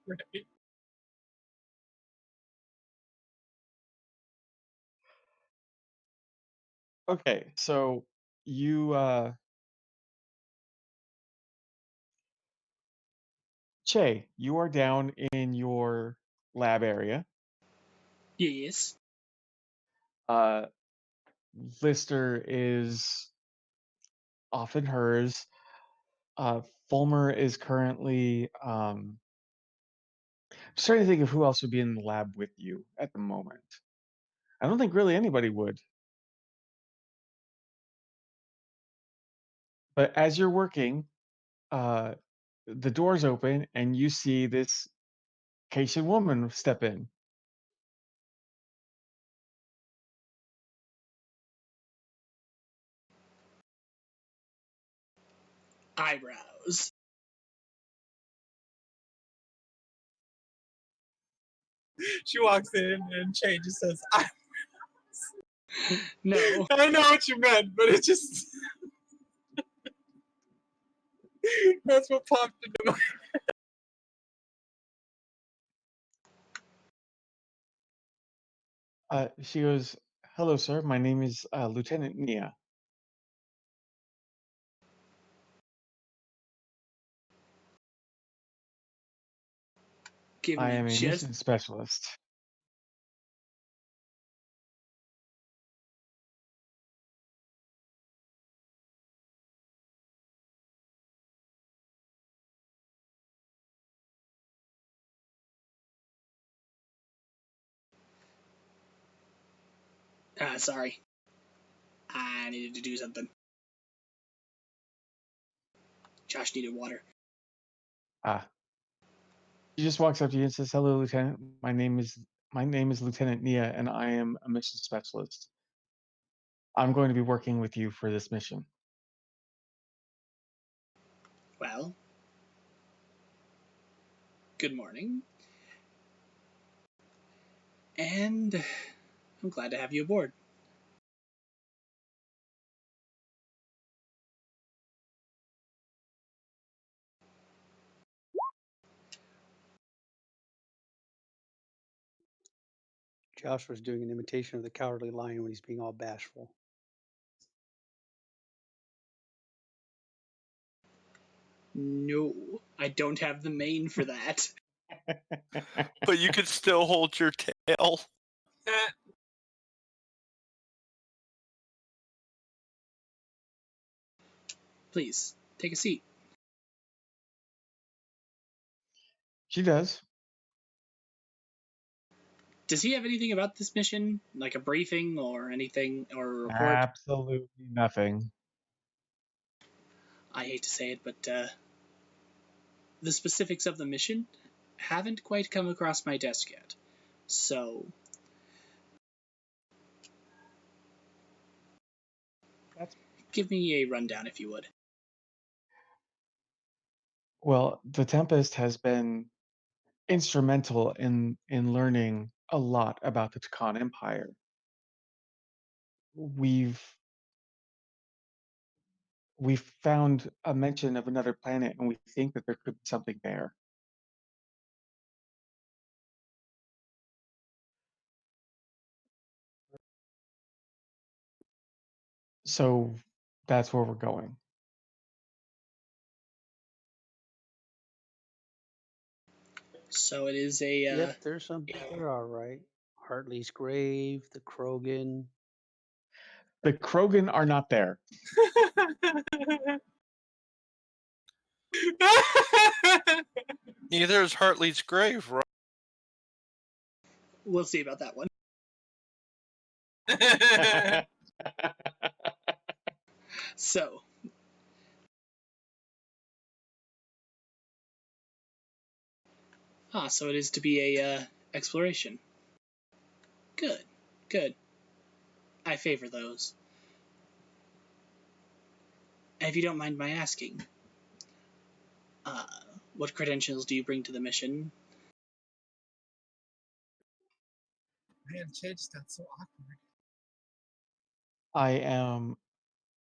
Right. Okay, so you Che, you are down in your lab area. Yes. Uh Lister is off in hers. Fulmer is currently just trying to think of who else would be in the lab with you at the moment. I don't think really anybody would. But as you're working, uh the doors open and you see this Cajun woman step in. Eyebrows. She walks in and Che just says, No. I know what you meant, but it just that's what popped into my She goes, "Hello, sir. My name is Lieutenant Nia. Give I me am a just. mission specialist." Sorry. I needed to do something. Josh needed water. Ah, she just walks up to you and says, "Hello, Lieutenant. My name is Lieutenant Nia, and I am a mission specialist. I'm going to be working with you for this mission." Well, good morning. And I'm glad to have you aboard. Josh was doing an imitation of the Cowardly Lion when he's being all bashful. No, I don't have the mane for that. But you could still hold your tail. Please, take a seat. She does. Does he have anything about this mission? Like a briefing or anything, or a report? Absolutely nothing. I hate to say it, but the specifics of the mission haven't quite come across my desk yet. So, That's give me a rundown if you would. Well, the Tempest has been instrumental in learning a lot about the Takan Empire. We've we found a mention of another planet, and we think that there could be something there. So that's where we're going. So it is a Yep, there's some. There are right. Hartley's grave, the Krogan. The Krogan are not there. Neither is Hartley's grave, right? we'll see about that one. So, so it is to be a exploration. Good, good. I favor those. And if you don't mind my asking, uh, what credentials do you bring to the mission? Man, Chase, that's so awkward. I am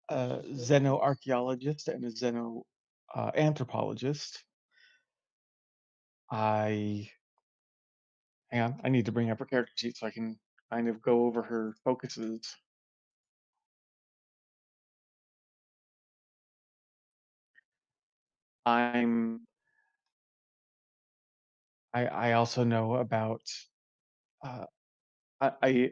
a xenoarchaeologist and a anthropologist. I hang on, I need to bring up her character sheet so I can kind of go over her focuses. I'm I also know about uh, I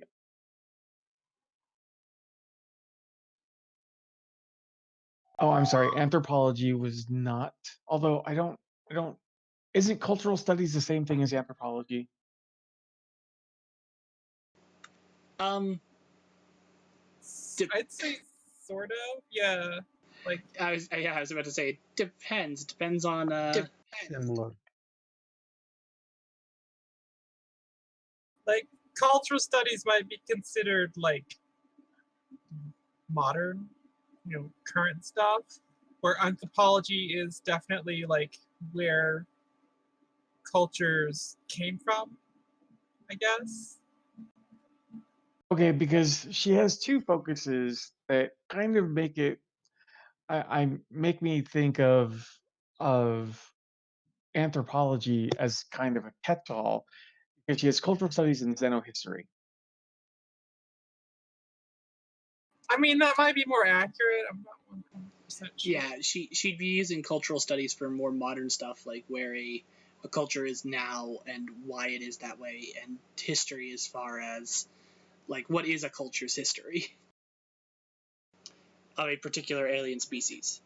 oh, I'm sorry, anthropology was not, although I don't isn't cultural studies the same thing as anthropology? Um, de- I'd say sort of, yeah. Like, I was about to say it depends. It depends on Similar. like cultural studies might be considered like modern, current stuff, where anthropology is definitely like where cultures came from, I guess. Okay, because she has two focuses that kind of make it I make me think of anthropology as kind of a catch-all because she has cultural studies and xenohistory. I mean, that might be more accurate. I'm not 100% sure. yeah. She'd be using cultural studies for more modern stuff, like where a culture is now and why it is that way, and history as far as like what is a culture's history of a particular alien species.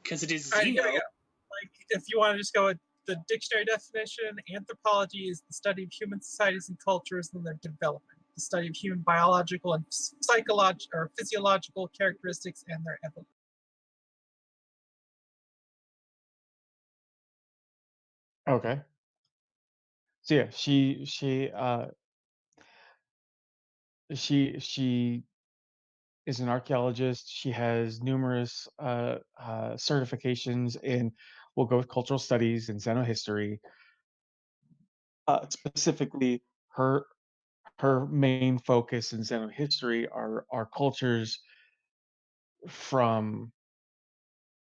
Because it is All right, here we Xeno. go. Like, if you want to just go with the dictionary definition, anthropology is the study of human societies and cultures and their development, the study of human biological and psychological or physiological characteristics and their evolution. Okay. So yeah, she is an archaeologist. She has numerous certifications in, we'll go with cultural studies and xenohistory. Specifically, her her main focus in xenohistory are cultures from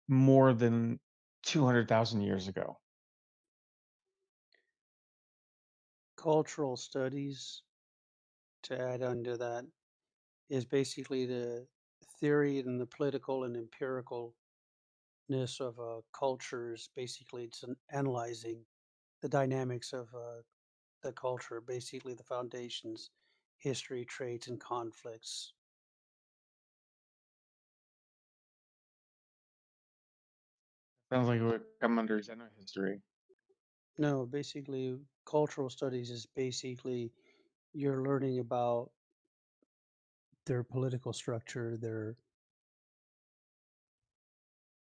more than 200,000 years ago. Cultural studies, to add onto that, is basically the theory and the political and empiricalness of cultures. Basically, it's analyzing the dynamics of the culture, basically the foundations, history, traits, and conflicts. Sounds like it would come under xenohistory. No, basically, cultural studies is basically you're learning about their political structure,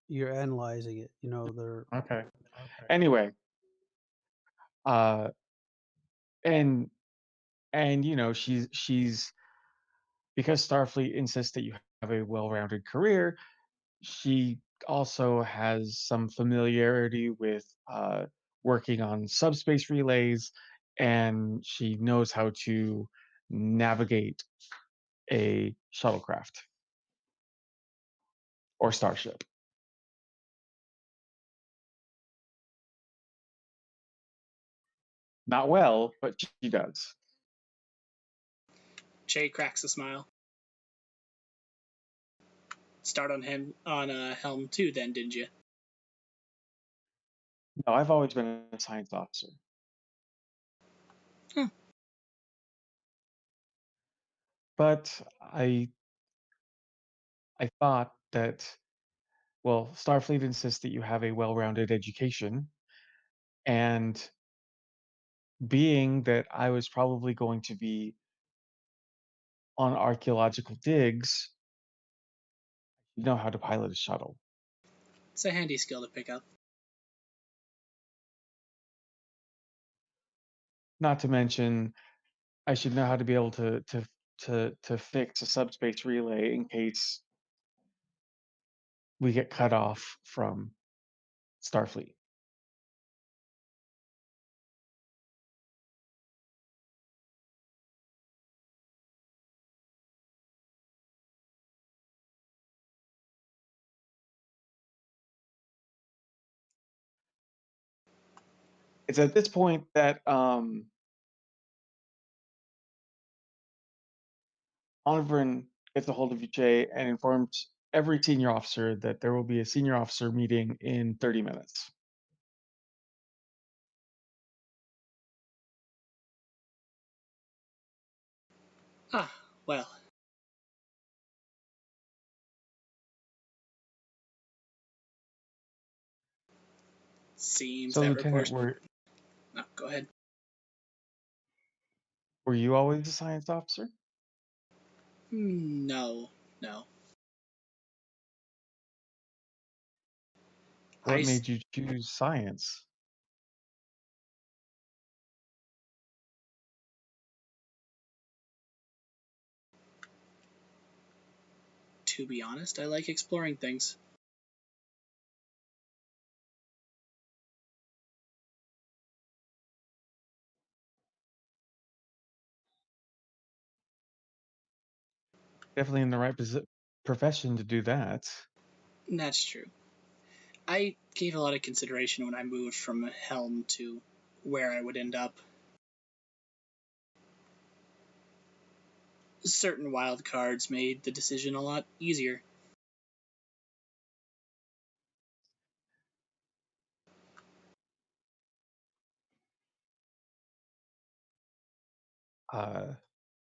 you're analyzing it, their Okay. Anyway, uh, and she's because Starfleet insists that you have a well-rounded career. She also has some familiarity with working on subspace relays, and she knows how to navigate a shuttlecraft or starship. Not well, but she does. Jay cracks a smile. Start on him on Helm 2 then, didn't you? No, I've always been a science officer, Huh. but I thought that, well, Starfleet insists that you have a well-rounded education, and being that I was probably going to be on archaeological digs, you know how to pilot a shuttle. It's a handy skill to pick up. Not to mention, I should know how to be able to fix a subspace relay in case we get cut off from Starfleet. It's at this point that Oliver gets a hold of Jay and informs every senior officer that there will be a senior officer meeting in 30 minutes. Ah, well. Seems So, that Lieutenant, reports. No, go ahead. were you always a science officer? No. What made you choose science? To be honest, I like exploring things. Definitely in the right profession to do that. That's true. I gave a lot of consideration when I moved from Helm to where I would end up. Certain wild cards made the decision a lot easier.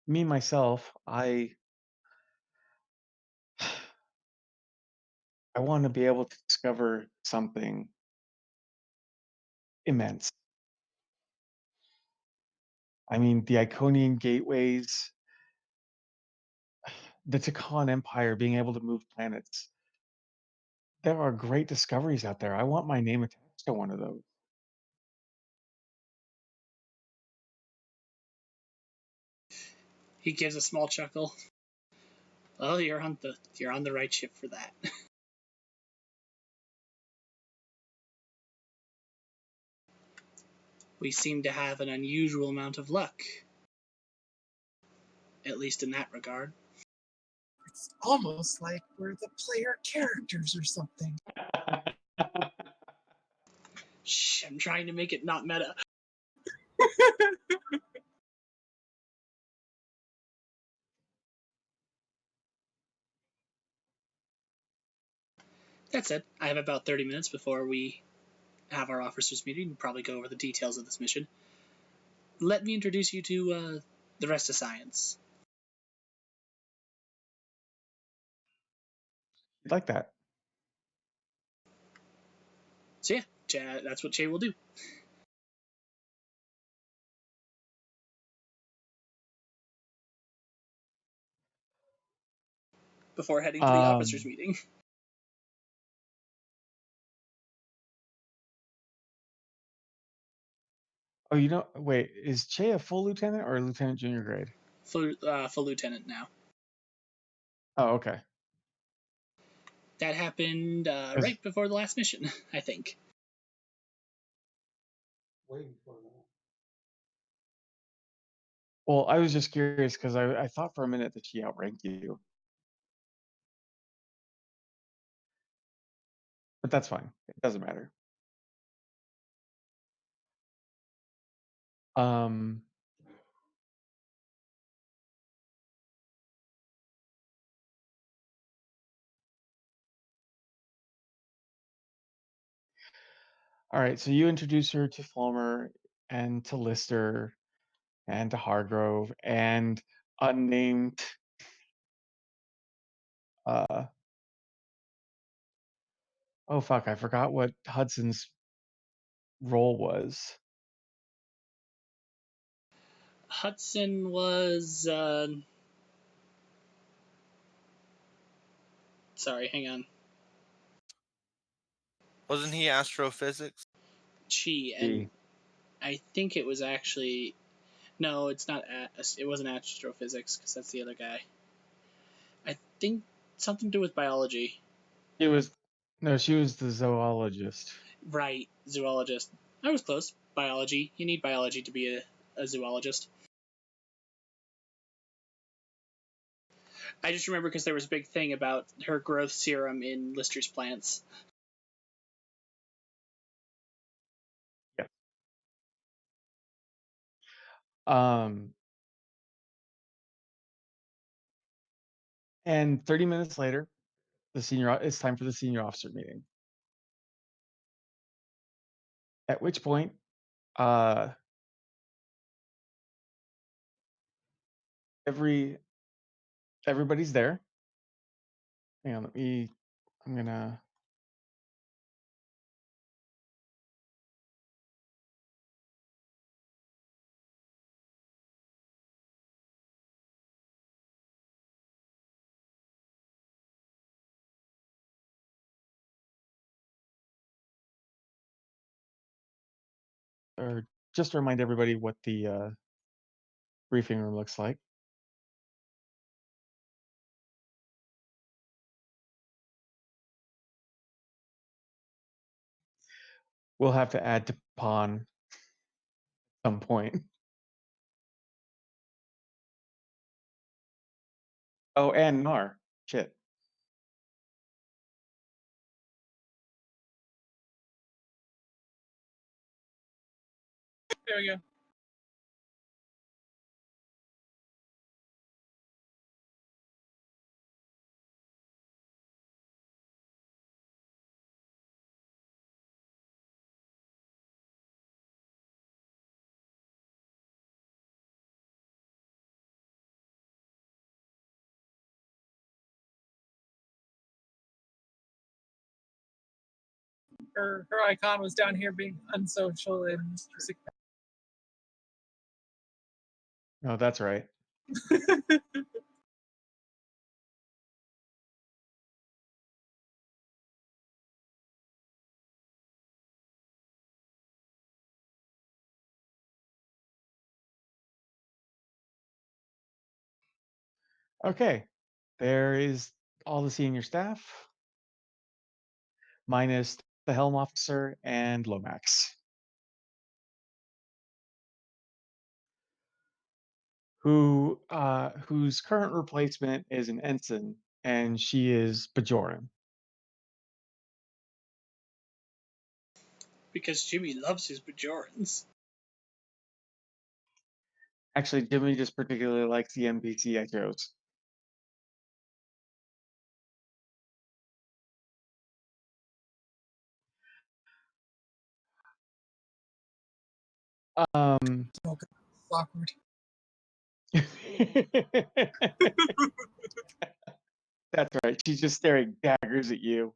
Me myself, I want to be able to discover something immense. I mean, the Iconian gateways, the Takan Empire being able to move planets. There are great discoveries out there. I want my name attached to one of those. He gives a small chuckle. Well, you're on the right ship for that. We seem to have an unusual amount of luck. At least in that regard. It's almost like we're the player characters or something. Shh, I'm trying to make it not meta. That said, I have about 30 minutes before we have our officers meeting and probably go over the details of this mission. Let me introduce you to the rest of science. Like that. So yeah, that's what Jay will do. Before heading to the officers meeting. Oh, wait, is Che a full lieutenant or a lieutenant junior grade? Full lieutenant now. Oh, okay. That happened right before the last mission, I think. Waiting for that. Well, I was just curious because I thought for a minute that she outranked you. But that's fine. It doesn't matter. Um, all right, so you introduce her to Fulmer and to Lister and to Hargrove and unnamed oh fuck, I forgot what Hudson's role was. Hudson was Sorry, hang on. Wasn't he astrophysics? Chi, and He I think it was actually no, it's not. It wasn't astrophysics because that's the other guy. I think something to do with biology. she was no, she was the zoologist. Right, zoologist. I was close. Biology. You need biology to be a zoologist. I just remember because there was a big thing about her growth serum in Lister's plants. Yeah. Um, and 30 minutes later, it's time for the senior officer meeting. At which point, uh, every everybody's there. Hang on, I'm gonna or just to remind everybody what the briefing room looks like. We'll have to add to pawn at some point. Oh, and Nar. Shit. There we go. Her icon was down here being unsocial and No, that's right. Okay. There is all the senior staff, minus the helm officer and Lomax, whose current replacement is an ensign, and she is Bajoran. Because Jimmy loves his Bajorans. Actually, Jimmy just particularly likes the NPC I chose. Um, awkward. That's right. She's just staring daggers at you.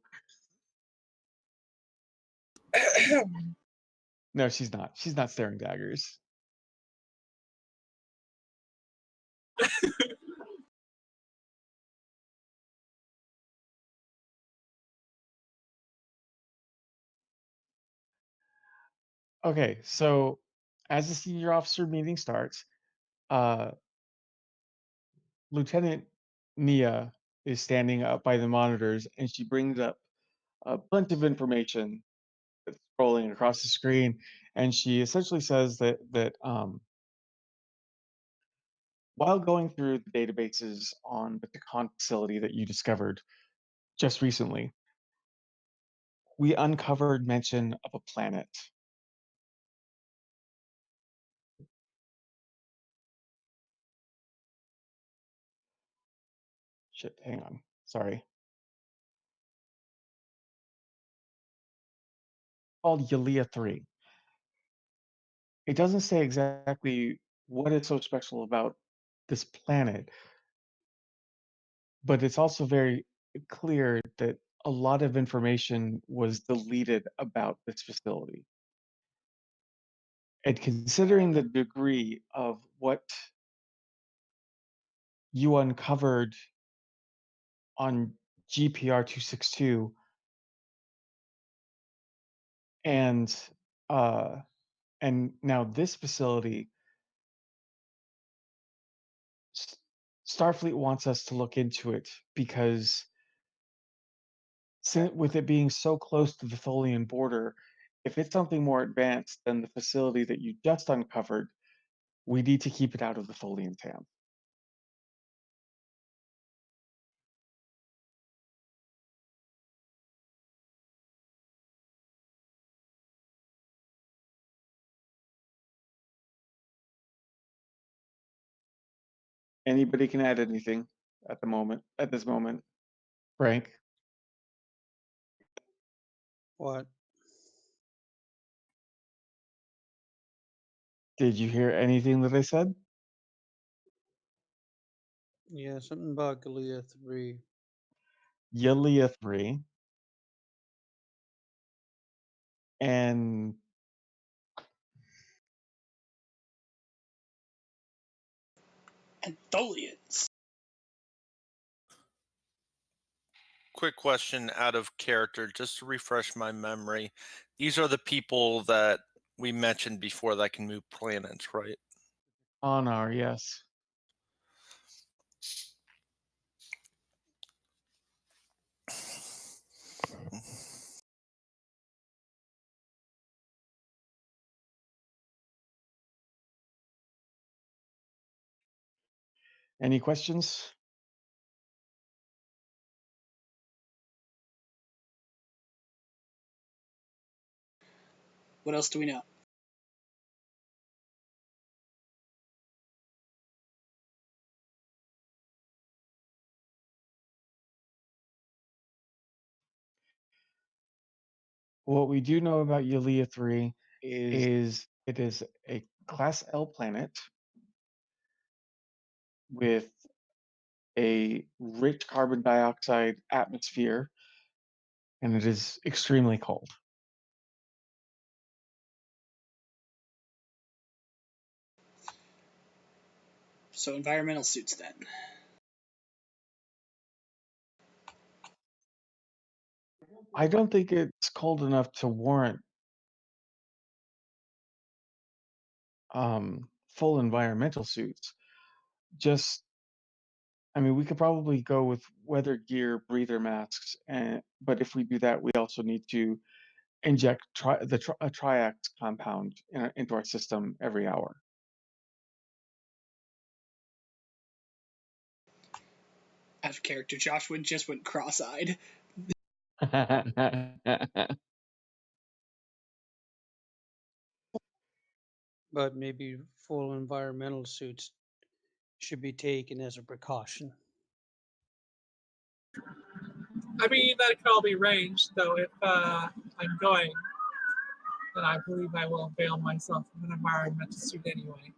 No, she's not. She's not staring daggers. Okay, so as the senior officer meeting starts, uh, Lieutenant Nia is standing up by the monitors, and she brings up a bunch of information that's scrolling across the screen, and she essentially says that while going through the databases on the Takan facility that you discovered just recently, we uncovered mention of a planet. Shit, hang on. Sorry. Called Yalia 3. It doesn't say exactly what is so special about this planet, but it's also very clear that a lot of information was deleted about this facility. And considering the degree of what you uncovered on GPR 262, and uh, and now this facility, S- Starfleet wants us to look into it because with it being so close to the Tholian border, if it's something more advanced than the facility that you just uncovered, we need to keep it out of the Tholian TAM. Anybody can add anything at this moment. Frank, What? did you hear anything that I said? Yeah, something about Galia 3. Yalia 3 and And Tholians. Quick question out of character, just to refresh my memory. These are the people that we mentioned before that can move planets, right? Anar, yes. Any questions? What else do we know? What we do know about Yalia 3 Is is it is a Class L planet with a rich carbon dioxide atmosphere, and it is extremely cold. so environmental suits then. I don't think it's cold enough to warrant full environmental suits. Just, I mean, we could probably go with weather gear, breather masks, but if we do that, we also need to inject a triax compound into our system every hour. Out of character, Joshua just went cross-eyed. But maybe full environmental suits should be taken as a precaution. I mean, that could all be arranged, though. If I'm going, then I believe I will avail myself of an environmental suit anyway.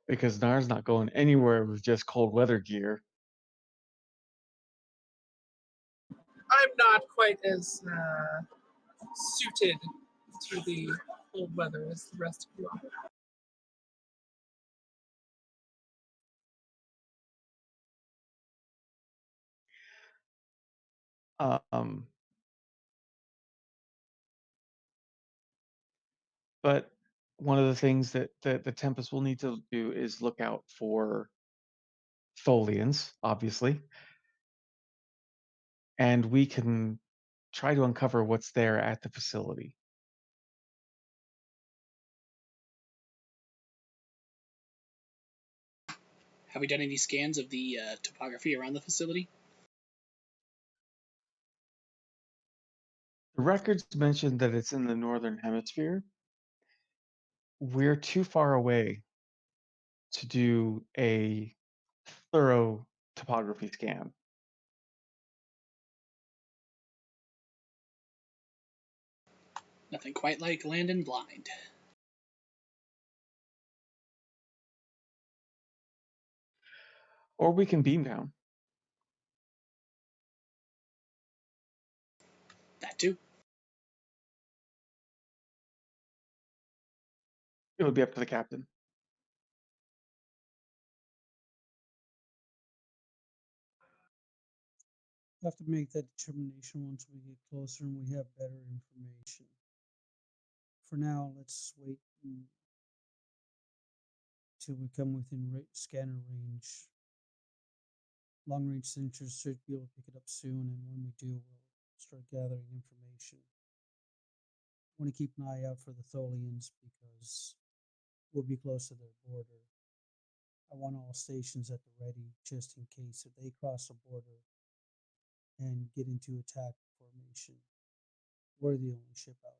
Because Nar's not going anywhere with just cold weather gear. I'm not quite as suited to the cold weather as the rest of you are. Um, but one of the things that the Tempest will need to do is look out for Tholians, obviously, and we can try to uncover what's there at the facility. Have we done any scans of the topography around the facility? The records mention that it's in the northern hemisphere. We're too far away to do a thorough topography scan. Nothing quite like landing blind. Or we can beam down. That too. It would be up to the captain. have to make that determination once we get closer and we have better information. For now, let's wait until we come within scanner range. Long range sensors should be able to pick it up soon, and when we do, we'll start gathering information. I want to keep an eye out for the Tholians because we'll be close to their border. I want all stations at the ready just in case if they cross the border and get into attack formation. We're the only ship out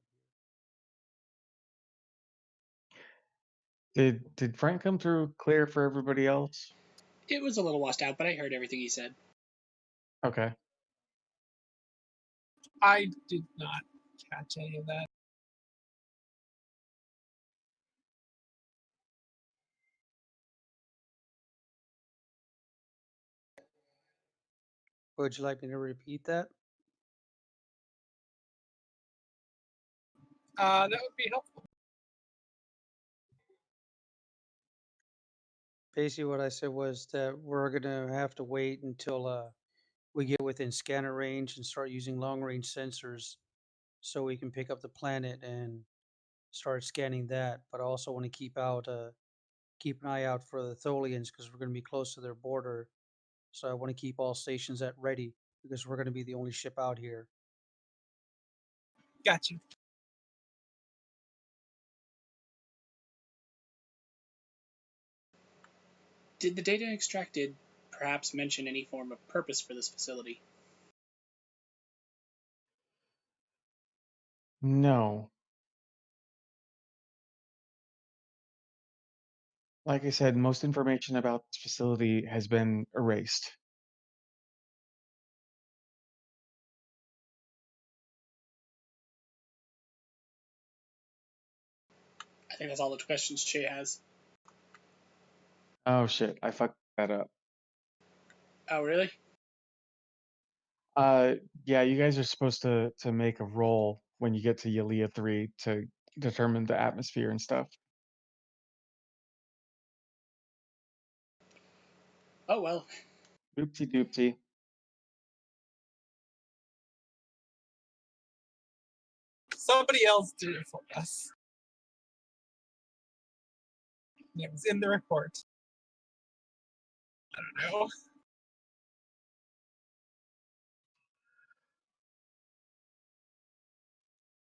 here. Did Frank come through clear for everybody else? It was a little washed out, but I heard everything he said. Okay. I did not catch any of that. Would you like me to repeat that? That would be helpful. Basically, what I said was that we're gonna have to wait until we get within scanner range and start using long range sensors, so we can pick up the planet and start scanning that. But I also want to keep an eye out for the Tholians because we're gonna be close to their border. So I want to keep all stations at ready because we're gonna be the only ship out here. Got you. Did the data extracted perhaps mention any form of purpose for this facility? No. Like I said, most information about this facility has been erased. I think that's all the questions Che has. Oh shit, I fucked that up. Oh, really? Uh, yeah, you guys are supposed to make a roll when you get to Yalia 3 to determine the atmosphere and stuff. Oh, well. Doopty doopty. Somebody else did it for us. It was in the report. I don't know.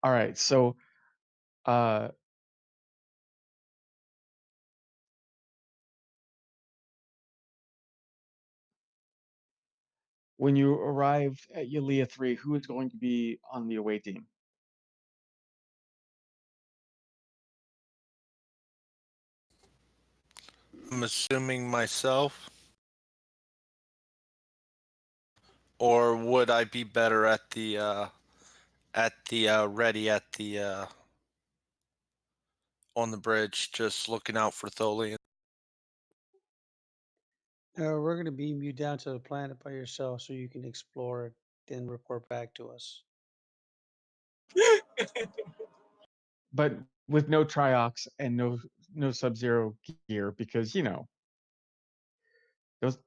All right, so uh when you arrive at Yalia 3, who is going to be on the away team? I'm assuming myself. Or would I be better at the ready at the on the bridge, just looking out for Tholian? We're going to beam you down to the planet by yourself so you can explore it, then report back to us. But with no triox and no Sub-Zero gear because, you know,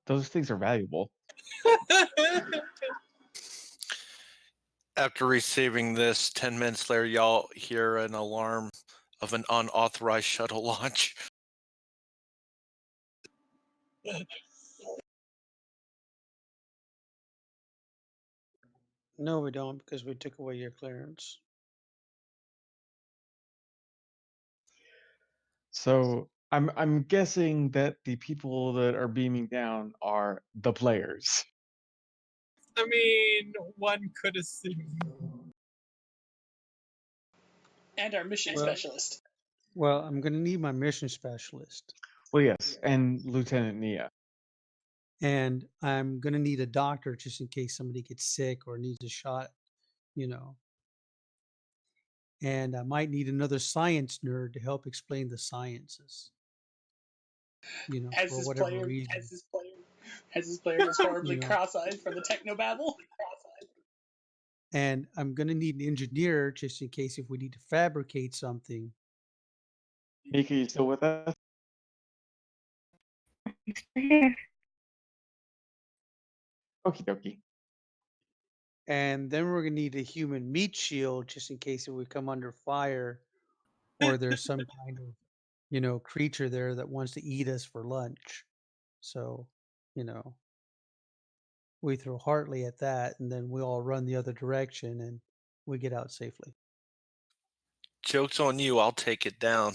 those things are valuable. After receiving this, 10 minutes later, y'all hear an alarm of an unauthorized shuttle launch. No, we don't because we took away your clearance. So I'm guessing that the people that are beaming down are the players. I mean, one could assume. And our mission specialist. Well, I'm going to need my mission specialist. Well, yes, and Lieutenant Nia. And I'm going to need a doctor just in case somebody gets sick or needs a shot, you know. And I might need another science nerd to help explain the sciences, you know, As for this whatever player, reason. as this player is horribly You know. cross-eyed from the technobabble. And I'm going to need an engineer just in case if we need to fabricate something. Mika, you still with us? He's still here. Okie dokie. And then we're gonna need a human meat shield just in case if we come under fire or there's some kind of, creature there that wants to eat us for lunch. So, you know, we throw Hartley at that and then we all run the other direction and we get out safely. Joke's on you. I'll take it down.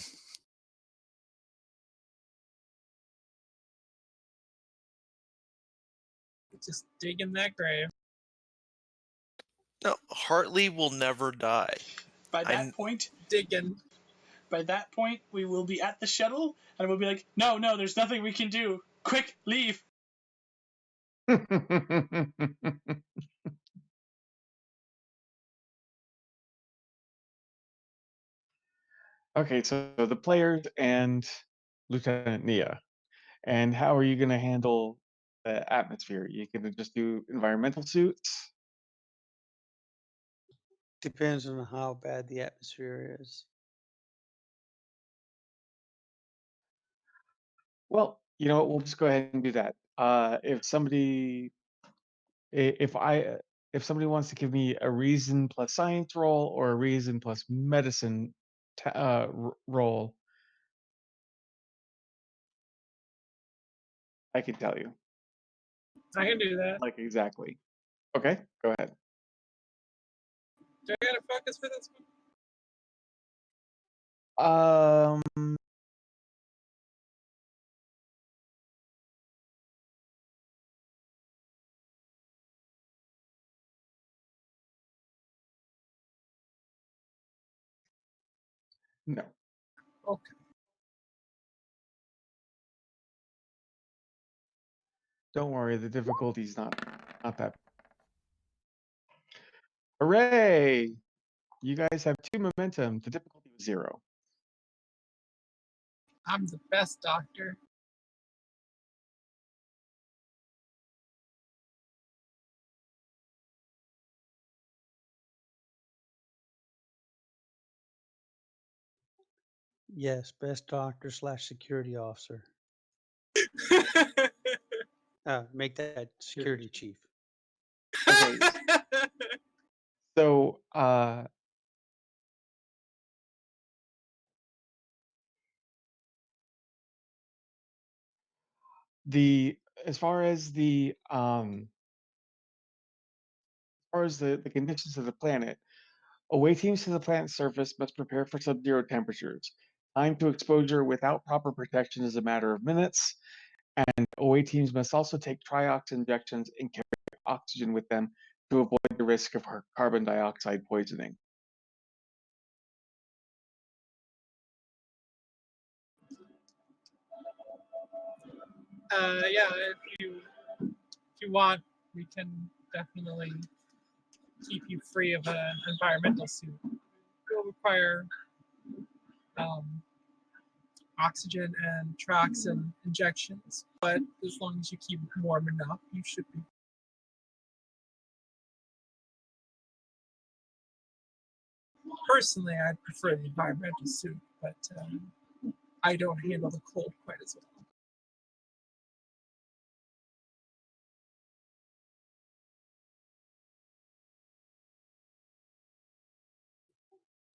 Just dig in that grave. No, Hartley will never die. By that point, Digging. we will be at the shuttle, and we'll be like, no, there's nothing we can do. Quick, leave. Okay, so the players and Lieutenant Nia. And how are you going to handle the atmosphere? You going to just do environmental suits? Depends on how bad the atmosphere is. Well, you know what? We'll just go ahead and do that. If I, if somebody wants to give me a reason plus science roll or a reason plus medicine roll, I can tell you. I can do that. Like exactly. Okay, go ahead. Do I gotta focus for this one? Um, no. Okay. Don't worry, the difficulty's not that. Hooray! You guys have 2 momentum. The difficulty was 0. I'm the best doctor. Yes, best doctor slash security officer. Make that security chief. Okay, so the as far as the conditions of the planet, away teams to the planet's surface must prepare for sub-zero temperatures. Time to exposure without proper protection is a matter of minutes, and away teams must also take triox injections and carry oxygen with them to avoid the risk of carbon dioxide poisoning. Yeah, if you want, we can definitely keep you free of an environmental suit. It'll require oxygen and trioxin injections, but as long as you keep warm enough, you should be. Personally, I'd prefer the environmental suit, but I don't handle the cold quite as well.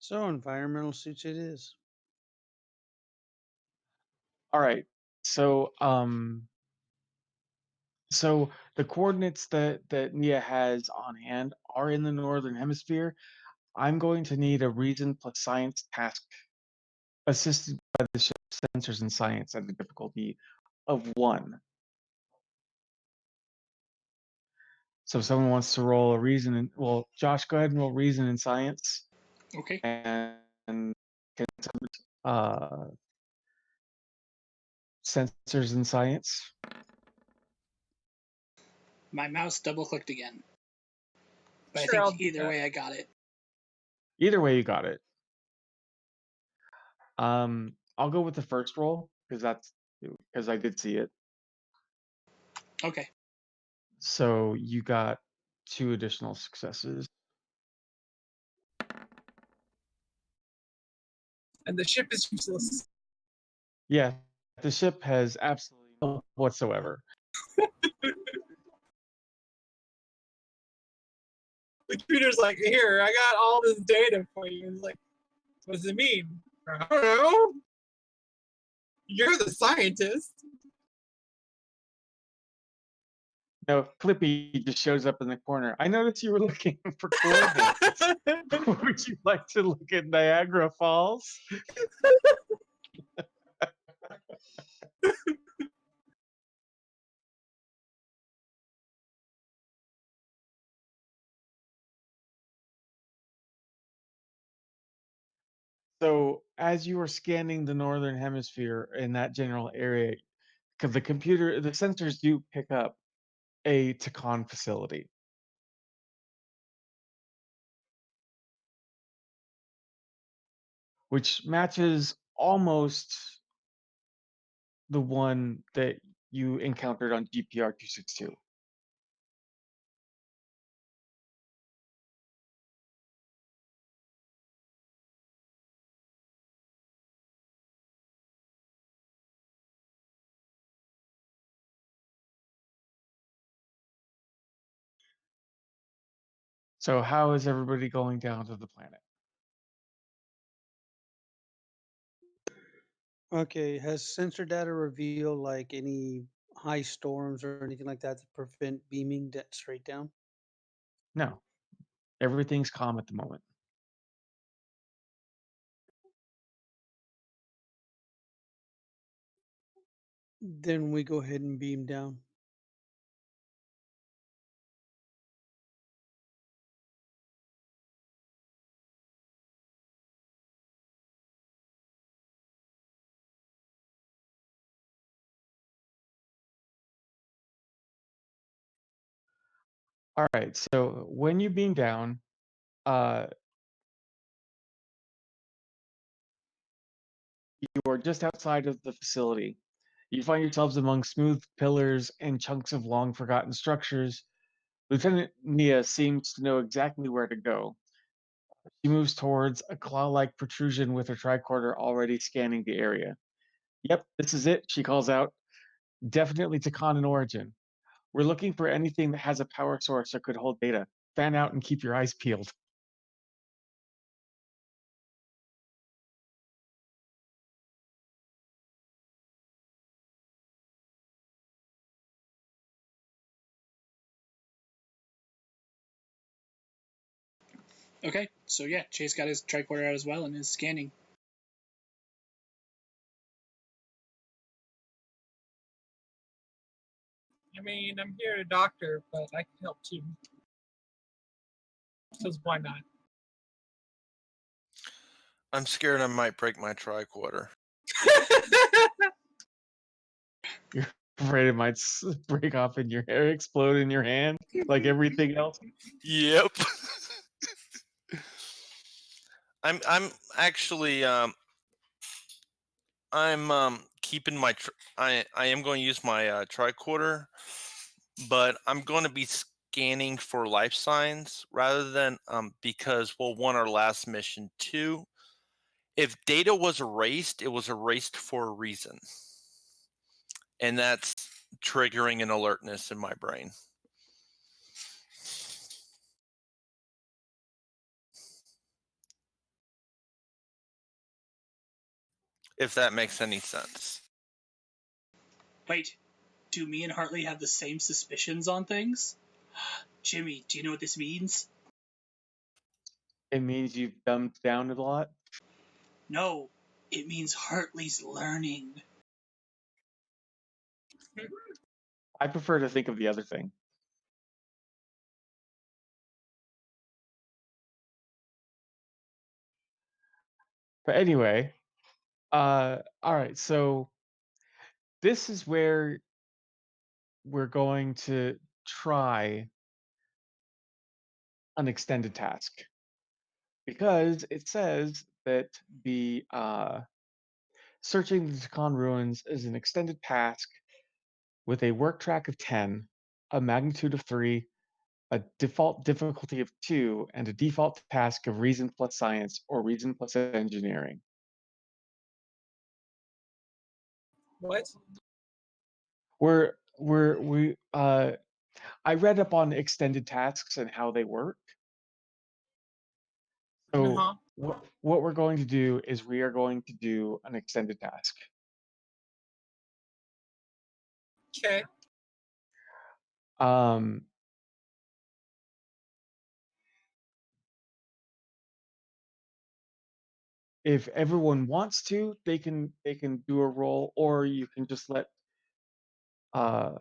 So environmental suits it is. All right. So so the coordinates that Nia has on hand are in the northern hemisphere. I'm going to need a reason plus science task assisted by the ship's sensors and science at a difficulty of 1. So if someone wants to roll a reason, well, Josh, go ahead and roll reason and science, Okay. and can sensors and science. My mouse double clicked again. But Sure, I I'll think do either that. way I got it. Either way, you got it. I'll go with the first roll because I did see it. Okay. So you got 2 additional successes. And the ship is useless. Yeah, the ship has absolutely no whatsoever. The computer's like, here, I got all this data for you. It's like, what does it mean? I don't know. You're the scientist. No, Clippy just shows up in the corner. I noticed you were looking for coordinates. Would you like to look at Niagara Falls? So, as you are scanning the northern hemisphere in that general area, because the sensors do pick up a Takan facility, which matches almost the one that you encountered on GPR 262. So, how is everybody going down to the planet? Okay, has sensor data revealed like any high storms or anything like that to prevent beaming that straight down? No, everything's calm at the moment. Then we go ahead and beam down. All right. So, when you beam down, uh, you are just outside of the facility. You find yourselves among smooth pillars and chunks of long forgotten structures. Lieutenant Nia seems to know exactly where to go. She moves towards a claw-like protrusion with her tricorder already scanning the area. Yep, this is it, she calls out. Definitely Takan in origin. We're looking for anything that has a power source that could hold data. Fan out and keep your eyes peeled. Okay, so yeah, Chase got his tricorder out as well and is scanning. I mean, I'm here to doctor, but I can help too. Because why not? I'm scared I might break my tricorder. You're afraid it might break off in your hair, explode in your hand, like everything else. Yep. I'm actually I'm keeping my I am going to use my tricorder, but I'm going to be scanning for life signs rather than because well, one, our last mission, two, if data was erased, it was erased for a reason, and that's triggering an alertness in my brain. If that makes any sense. Wait, do me and Hartley have the same suspicions on things? Jimmy, do you know what this means? It means you've dumbed down a lot. No, it means Hartley's learning. I prefer to think of the other thing. But anyway, all right. So this is where we're going to try an extended task because it says that the searching the Takan ruins is an extended task with a work track of 10, a magnitude of 3, a default difficulty of 2, and a default task of reason plus science or reason plus engineering. What? We I read up on extended tasks and how they work. So Uh-huh. what we're going to do is we are going to do an extended task. Okay. Um, if everyone wants to, they can do a roll, or you can just let uh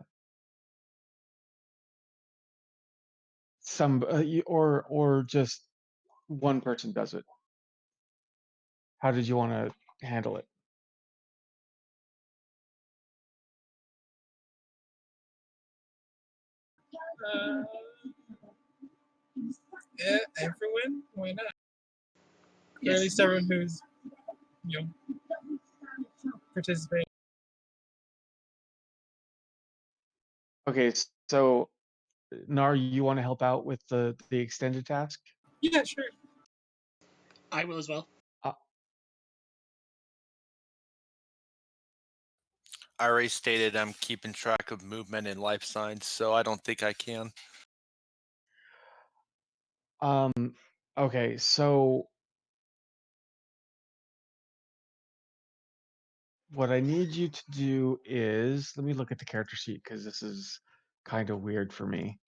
or just one person does it. How did you want to handle it? Uh, yeah, everyone? Why not? Or at Yes. least everyone who's, you know, participating. Okay, so Nar, you want to help out with the extended task? Yeah, sure. I will as well. Uh, I already stated I'm keeping track of movement and life signs, so I don't think I can. um, okay, so what I need you to do is let me look at the character sheet because this is kind of weird for me.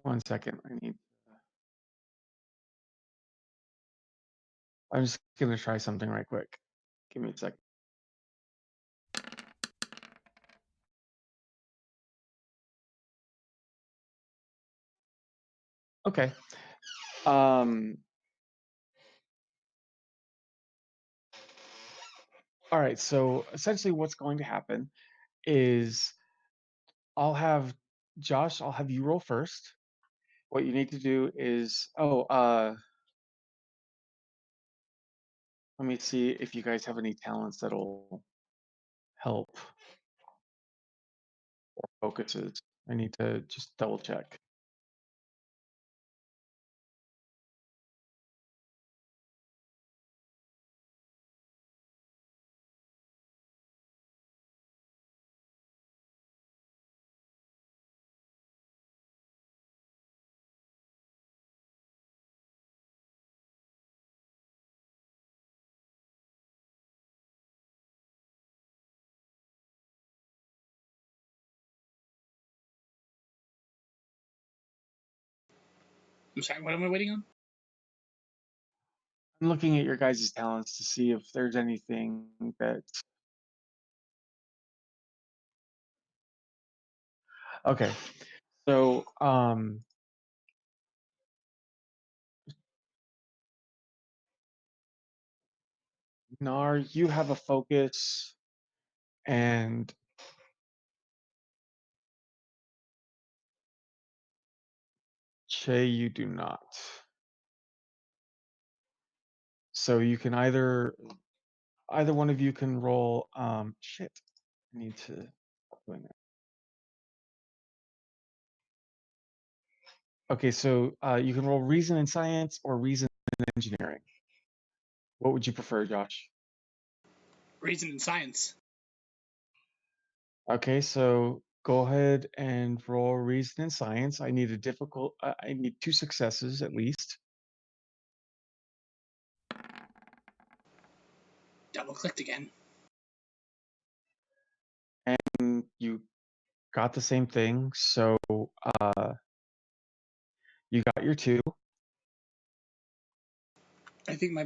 One second, I'm just gonna try something right quick. Give me a second. Okay. Um, all right, so essentially what's going to happen is I'll have Josh, I'll have you roll first. What you need to do is, let me see if you guys have any talents that'll help or focuses. I need to just double check. I'm sorry, what am I waiting on? I'm looking at your guys' talents to see if there's anything that. Okay, so Nar, you have a focus, and Che, you do not. So you can either one of you can roll. Shit, I need to. Doing that. Okay, so you can roll reason and science or reason and engineering. What would you prefer, Josh? Reason and science. Okay, so go ahead and roll reason and science. I need a difficult. I need 2 successes at least. Double clicked again. And you got the same thing. So you got your 2. I think my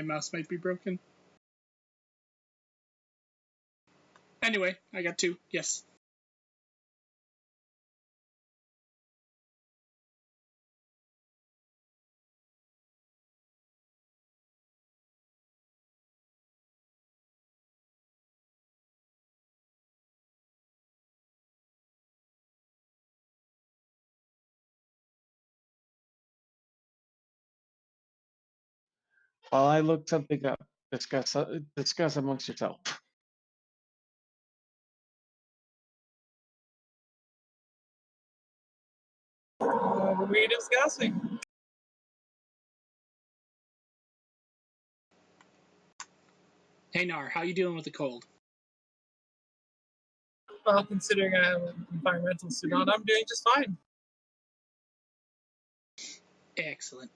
mouse might be broken. Anyway, I got 2. Yes. While I look something up, discuss amongst yourself. were we discussing? Hey Nar, how you dealing with the cold? Well, considering I have an environmental suit on, I'm doing just fine. Excellent.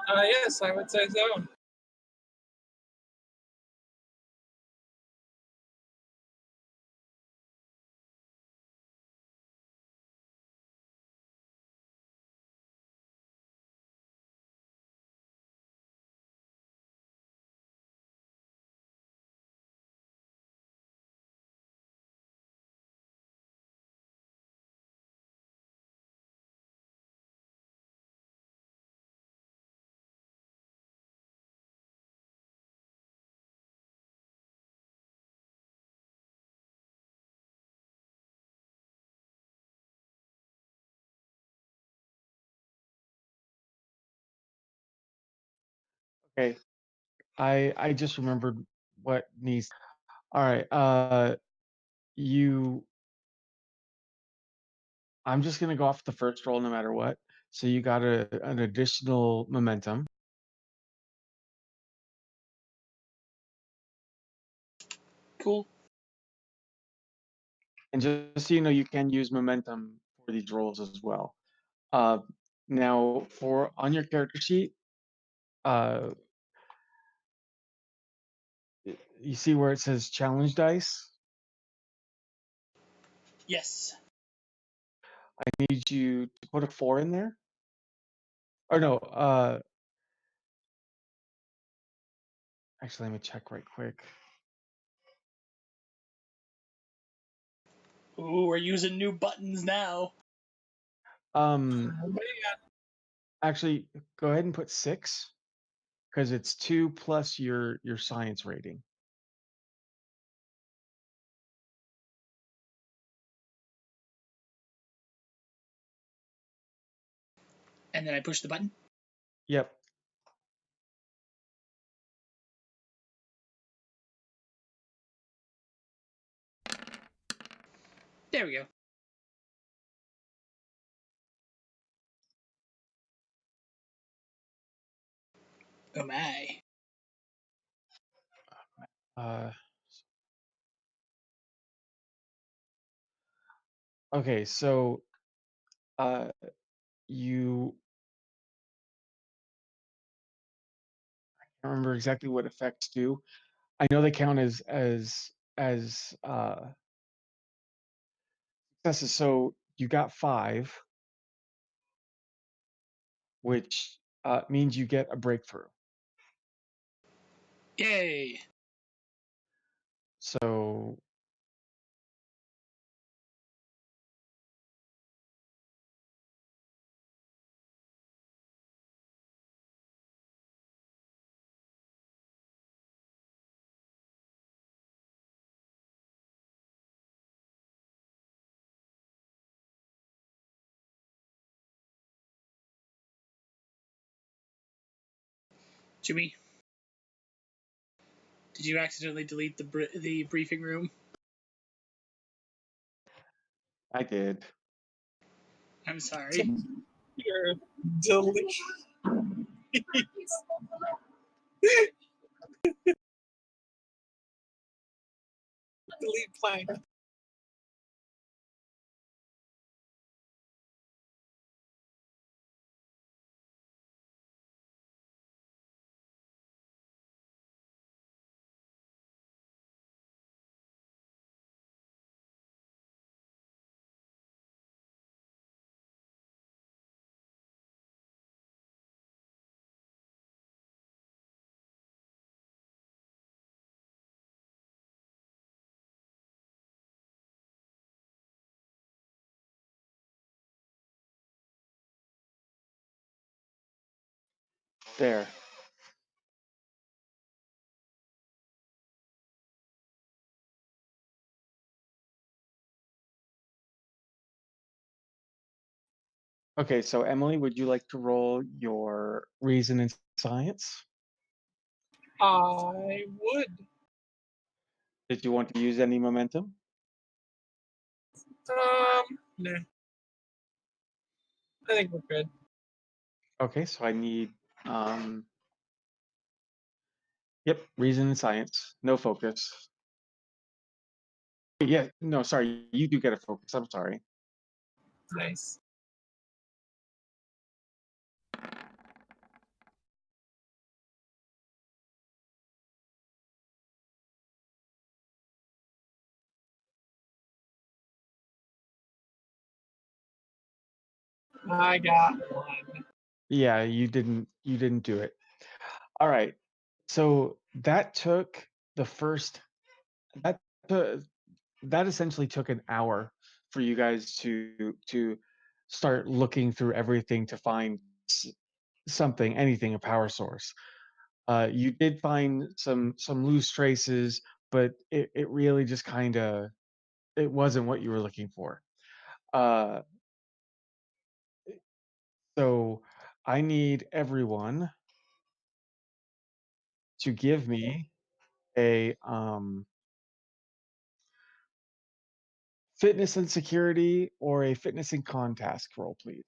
Yes, I would say so. Okay. I just remembered what needs. All right. You. I'm just gonna go off the first roll no matter what. So you got an additional momentum, Cool. and just so you know, you can use momentum for these rolls as well. Uh, Now, for on your character sheet, uh, you see where it says challenge dice. Yes. I need you to put a 4 in there. Or no, actually, let me check right quick. Ooh, we're using new buttons now. Um, Oh, man. Actually, go ahead and put 6 because it's 2 plus your science rating. And then I push the button. Yep. There we go. Oh my. Uh, okay, so uh, you I don't remember exactly what effects do. I know they count as successes. So you got 5, which means you get a breakthrough. Yay. So Jimmy, did you accidentally delete the briefing room? I did. I'm sorry. You're delicious. Delete plank. There. Okay, so Emily, would you like to roll your reason and science? I would. Did you want to use any momentum? Nah. I think we're good. Okay, so I need yep, reason and science. No focus. Yeah, no, sorry, you do get a focus. I'm sorry. Nice. I got one. Yeah, you didn't do it. All right. So that took the first that took, that essentially took an hour for you guys to start looking through everything to find something, anything, a power source. You did find some loose traces, but it really just kind of it wasn't what you were looking for. Uh, so I need everyone to give me a fitness and security or a fitness and con task roll, please.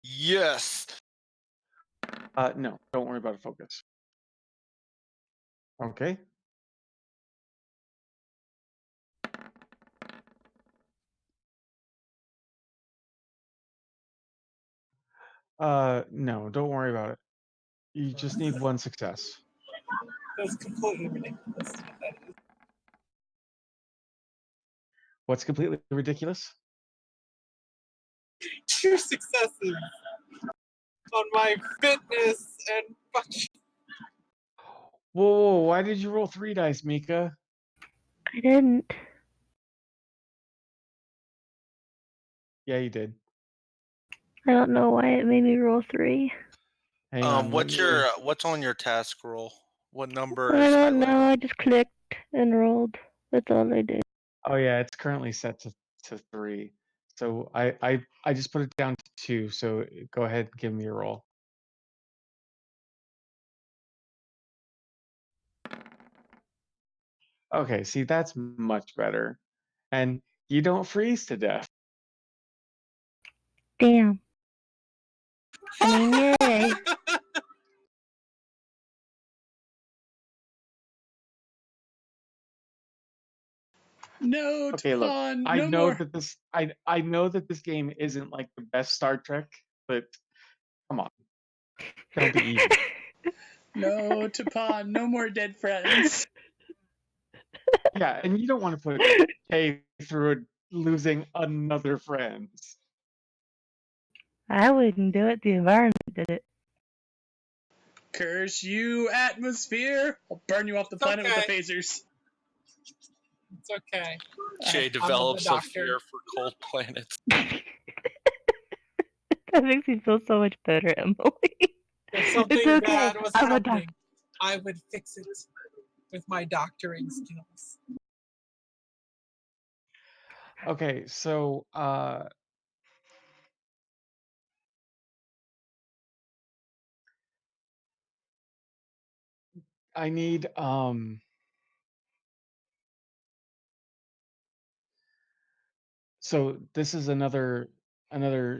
Yes. No, don't worry about a focus. Okay. No, don't worry about it. You just need one success. That's completely ridiculous. What's completely ridiculous? 2 successes on my fitness and function. Whoa, why did you roll 3 dice, Mika? I didn't. Yeah, you did. I don't know why it made me roll 3. Hang on, let What's me. what's on your task roll? What number I is don't know. highlighted? I just clicked and rolled. That's all I did. Oh yeah, it's currently set to 3. So I just put it down to 2. So go ahead and give me a roll. Okay, see that's much better. And you don't freeze to death. Damn. I mean, yay. No, Okay, look, Tapon, I no know more. that I know that this game isn't like the best Star Trek, but come on, don't be evil. No, Tapon, no more dead friends. Yeah, and you don't want to put Kay through losing another friend. I wouldn't do it. The environment did it. Curse you, atmosphere! I'll burn you off the It's planet with the okay. phasers. It's okay. Jay I'm the develops a doctor. fear for cold planets. That makes me feel so much better, Emily. If It's something okay. bad was I'm a doctor. happening, I would fix it with my doctoring skills. Okay, so I need so this is another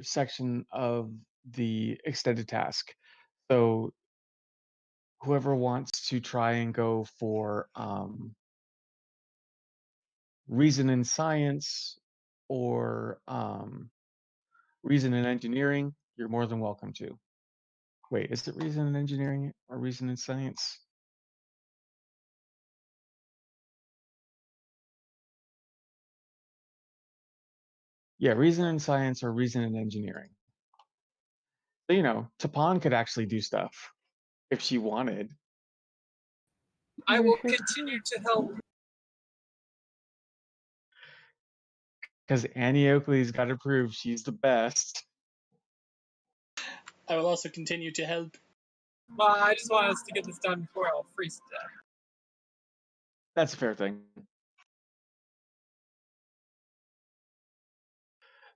section of the extended task. So whoever wants to try and go for reason in science or reason in engineering, you're more than welcome to. Wait, is it reason in engineering or reason in science? Yeah, reason in science or reason in engineering. So, Tapan could actually do stuff if she wanted. I Yes, will continue to help. Because Annie Oakley's got to prove she's the best. I will also continue to help. Well, I just want us to get this done before I'll freeze to death. That's a fair thing.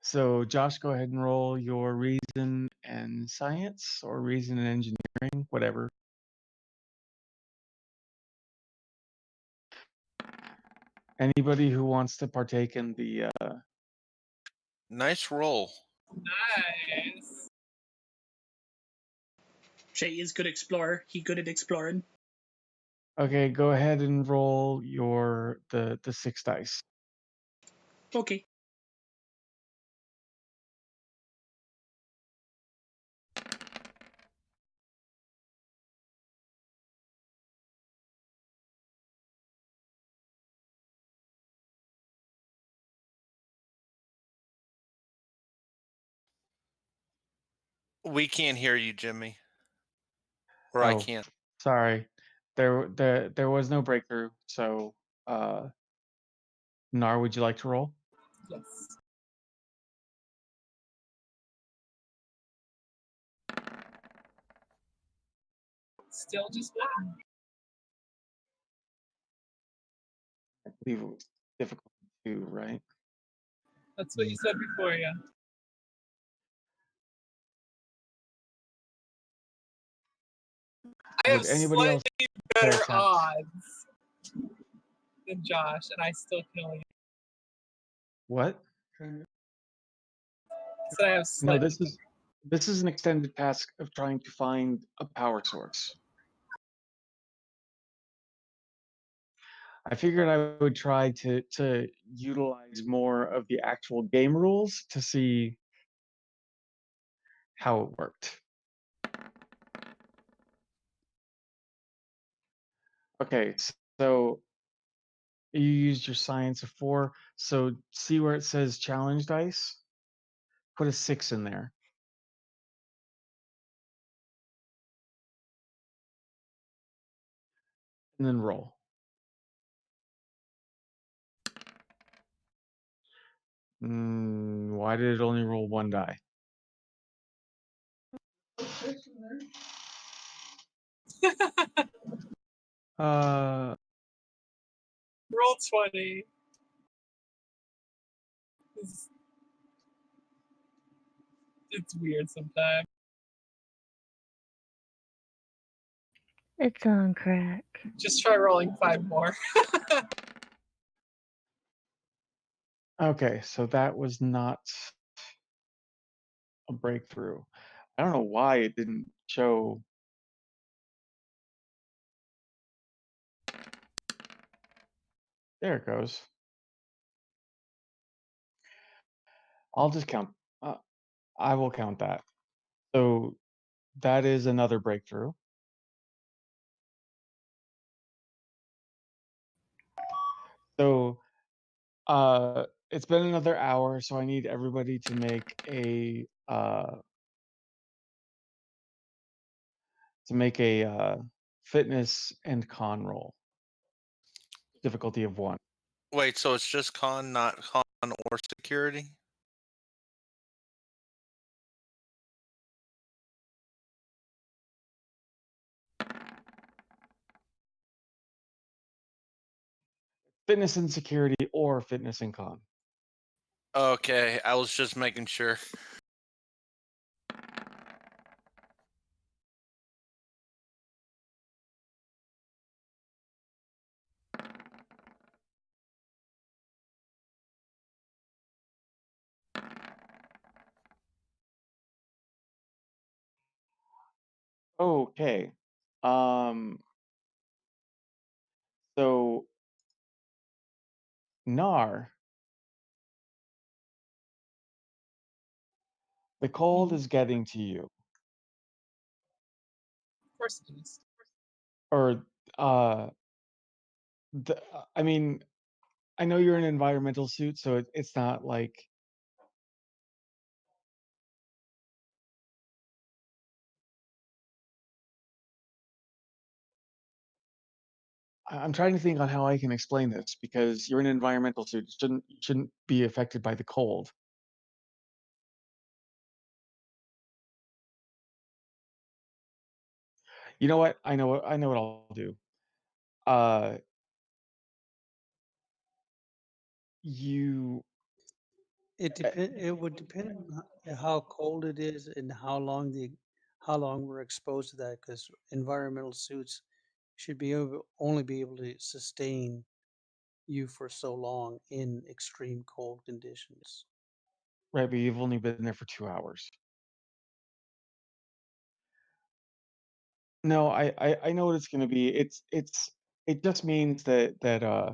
So, Josh, go ahead and roll your reason and science or reason and engineering, whatever. Anybody who wants to partake in the Nice roll. Nice. Shay is good explorer. He good at exploring. okay, go ahead and roll your the 6 dice. Okay. We can't hear you, Jimmy. Or I Oh, can't. sorry. There was no breakthrough. So, Nar, would you like to roll? Yes. Still just one. I believe it was difficult too, right? That's what you said before, yeah. I have Would anybody else slightly care better to attempt? odds than Josh, and I still kill you. What? So I have No, slightly. this is an extended task of trying to find a power source. I figured I would try to utilize more of the actual game rules to see how it worked. Okay, so you used your science of 4. So see where it says challenge dice? Put a 6 in there. And then roll. Why did it only roll 1 die? Uh, Roll 20. It's weird sometimes. It's on crack. Just try rolling 5 more. okay, so that was not a breakthrough. I don't know why it didn't show. There it goes. I'll just count. Uh, I will count that. So that is another breakthrough. So it's been another hour, so I need everybody to make a fitness and con roll. Difficulty of 1. Wait, so it's just con, not con or security? Fitness and security or fitness and con. Okay, I was just making sure. Okay. Um so Nar, the cold is getting to you. Of course it is. Or I mean, I know you're in an environmental suit, so it's not like I'm trying to think on how I can explain this because you're in an environmental suit. You shouldn't be affected by the cold. You know what? I know what I'll do. Uh, you It would depend on how cold it is and how long we're exposed to that, because environmental suits should only be able to sustain you for so long in extreme cold conditions. Right, but you've only been there for 2 hours. No, I know what it's gonna be. It just means uh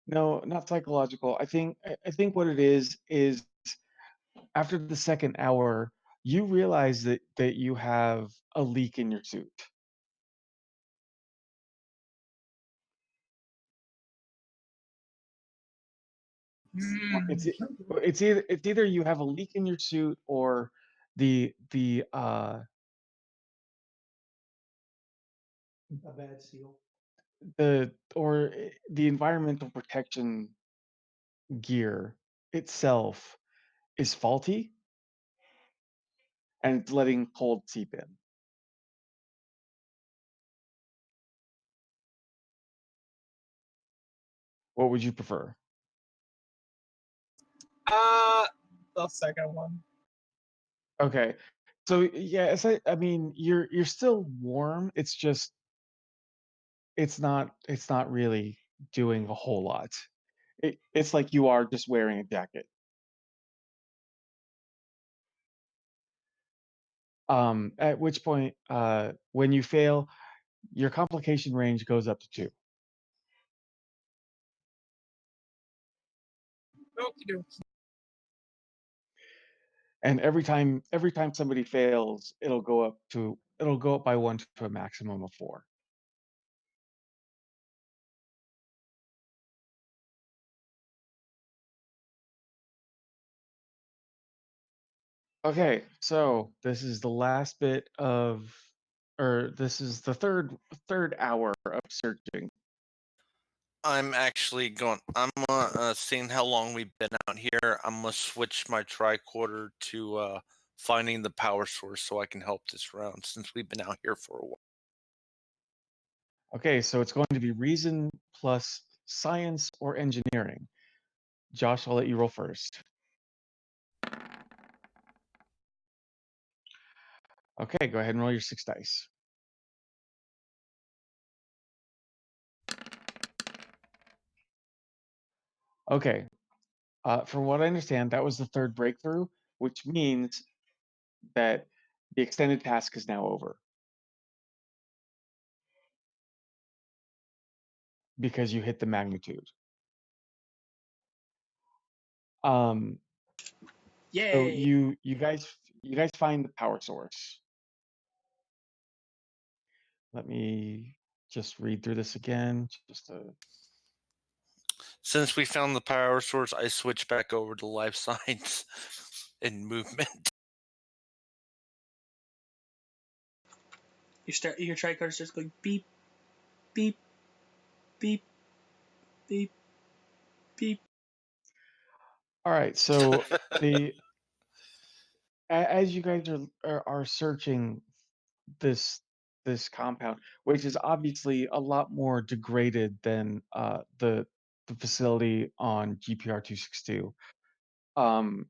no, not psychological. I think what it is after the second hour, you realize that you have a leak in your suit. It's Hmm. e it's either you have a leak in your suit or the A bad seal. the environmental protection gear itself is faulty and it's letting cold seep in. What would you prefer? Uh, the second one. Okay. So yeah, I mean, you're still warm. It's just it's not really doing a whole lot. It's like you are just wearing a jacket. At which point, when you fail, your complication range goes up to 2. Okie dokie. And every time somebody fails, it'll go up by 1 to a maximum of 4. Okay, so this is the last bit of or this is the third hour of searching. I'm actually going. I'm seeing how long we've been out here. I'm gonna switch my tricorder to finding the power source so I can help this round since we've been out here for a while. Okay, so it's going to be reason plus science or engineering. Josh, I'll let you roll first. Okay, go ahead and roll your 6 dice. Okay, from what I understand, that was the third breakthrough, which means that the extended task is now over because you hit the magnitude. Um, so Yay! you guys find the power source. Let me just read through this again. Just to, Since we found the power source, I switch back over to life science and movement. Your tricorder starts going beep, beep, beep, beep, beep. all right, so the as you guys are searching this this compound, which is obviously a lot more degraded than the facility on GPR 262. Um,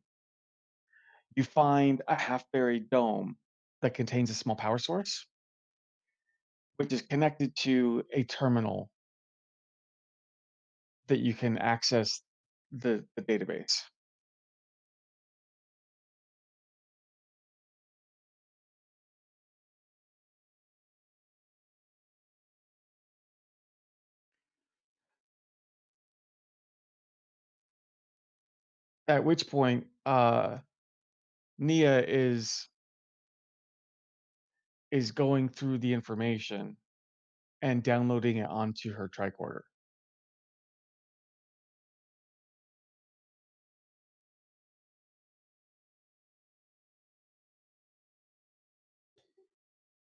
you find a half-buried dome that contains a small power source, which is connected to a terminal that you can access the database. At which point, Nia is going through the information and downloading it onto her tricorder.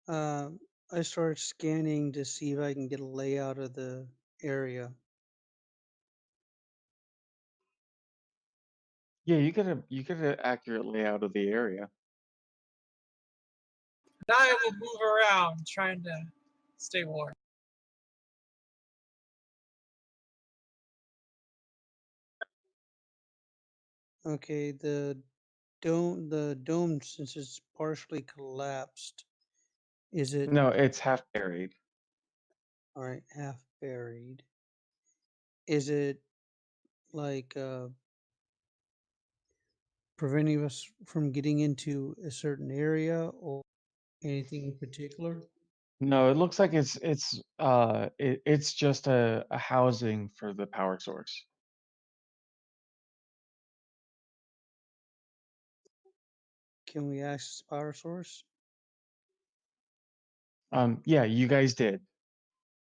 Uh, I start scanning to see if I can get a layout of the area. Yeah, you get an accurate layout of the area. And I will move around trying to stay warm. Okay, the dome, since it's partially collapsed, is it No, it's half buried. all right, half buried? Is it like preventing us from getting into a certain area or anything in particular? No, it looks like it's just a housing for the power source. Can we access the power source? Yeah, you guys did,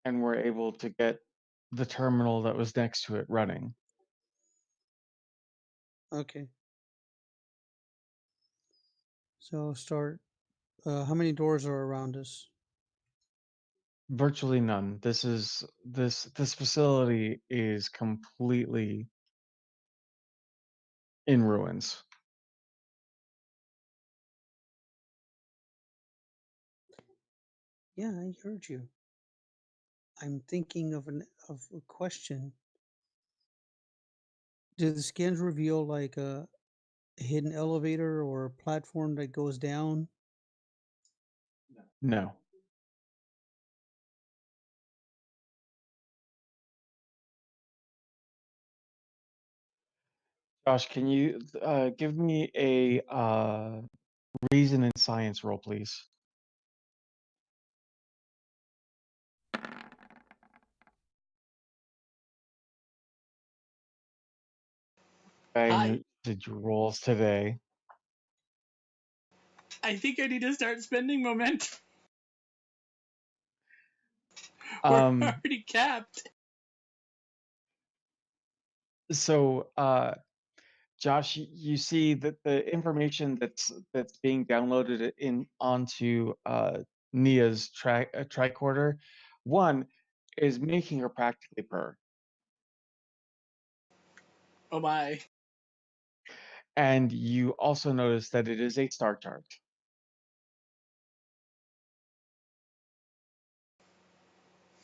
and were able to get the terminal that was next to it running. Okay, so start. How many doors are around us? Virtually none. This facility is completely in ruins. Yeah, I heard you. I'm thinking of a question. Do the scans reveal like a hidden elevator or a platform that goes down? No. Josh, can you give me a reason and science roll, please? Hi. Did rolls today? I think I need to start spending momentum. We're Um, already capped. so Josh, you see that the information that's being downloaded in onto Nia's tricorder, one is making her practically purr, Oh my. and you also notice that it is a star chart,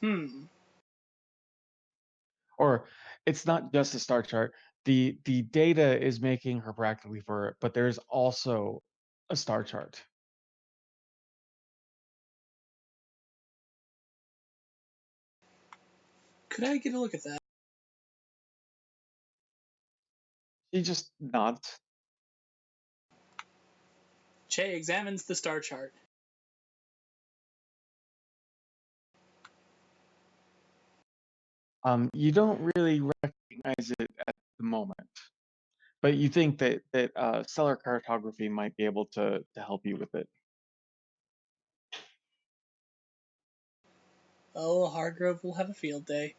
Hmm. or it's not just a star chart. The data is making her practically purr, but there's also a star chart. Could I get a look at that? She just nods. Che examines the star chart. You don't really recognize it at the moment. But you think that stellar cartography might be able to help you with it. Oh, Hargrove will have a field day.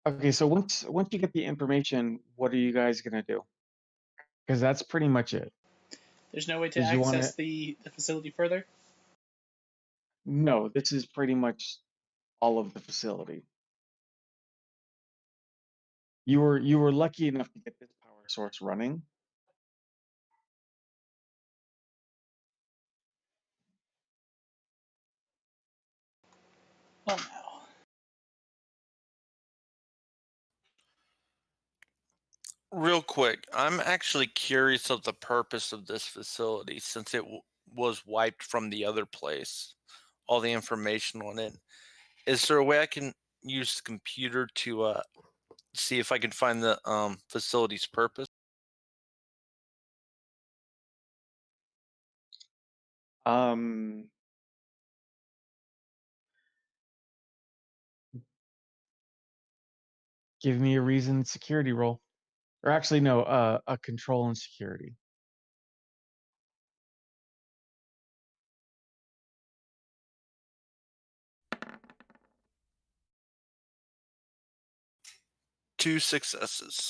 Okay, so once you get the information, what are you guys gonna do? Because that's pretty much it. There's no way to Did you want access to? the facility further. No, this is pretty much all of the facility. You were lucky enough to get this power source running. Well, now. Real quick, I'm actually curious of the purpose of this facility since it was wiped from the other place. All the information on it. Is there a way I can use the computer to see if I can find the facility's purpose? Um, Give me a reason security roll, or actually no, a control and security. Two successes.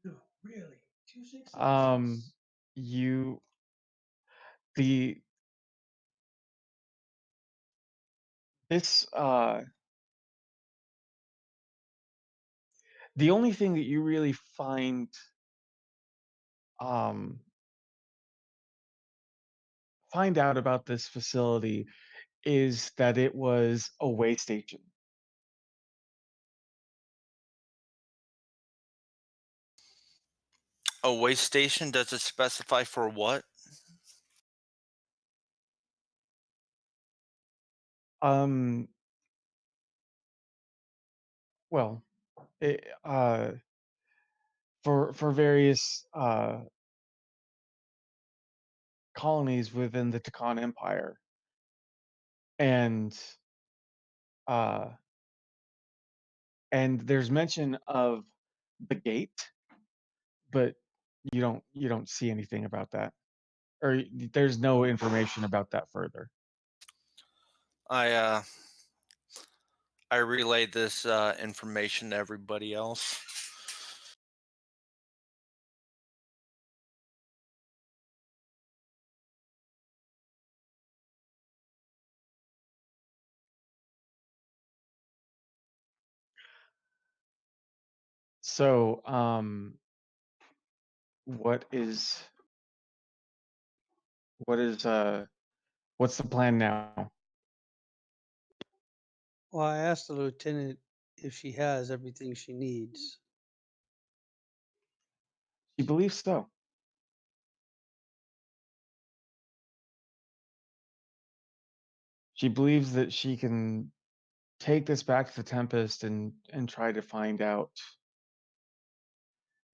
No, really? Two successes? You the This the only thing that you really um find out about this facility is that it was a way station. A waste station? Does it specify for what? Um, well, it, for various colonies within the Takan Empire, and uh, and there's mention of the gate, but you don't see anything about that, or there's no information about that further. I uh I relayed this information to everybody else. So, what is what is what's the plan now? Well, I asked the lieutenant if she has everything she needs. She believes so. She believes that she can take this back to the Tempest and try to find out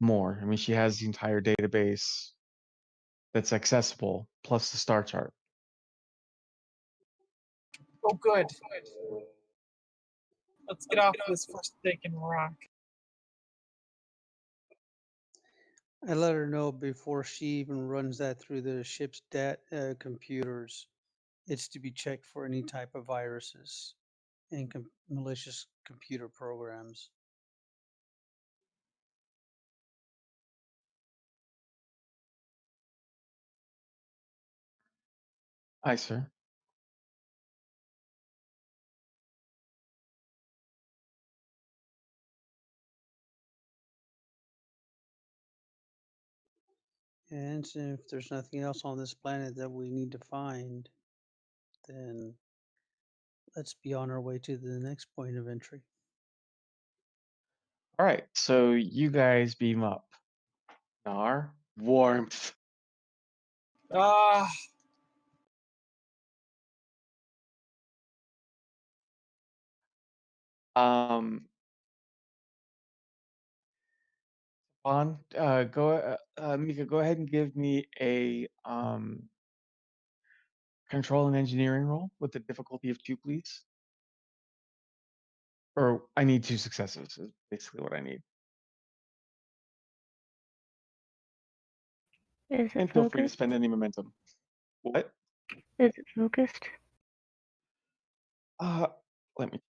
more. I mean, she has the entire database that's accessible, plus the star chart. Oh, good. Let's get off this forsaken rock. I let her know before she even runs that through the ship's computers. It's to be checked for any type of viruses and malicious computer programs. Aye, sir. And so if there's nothing else on this planet that we need to find, then let's be on our way to the next point of entry. All right, so you guys beam up. Nar, warmth. Ah, Um, Mika, go ahead and give me a control and engineering roll with the difficulty of 2, please. Or I need 2 successes, is basically what I need. Is it And feel free to focused? spend any momentum. What? Is it focused? Uh, let me.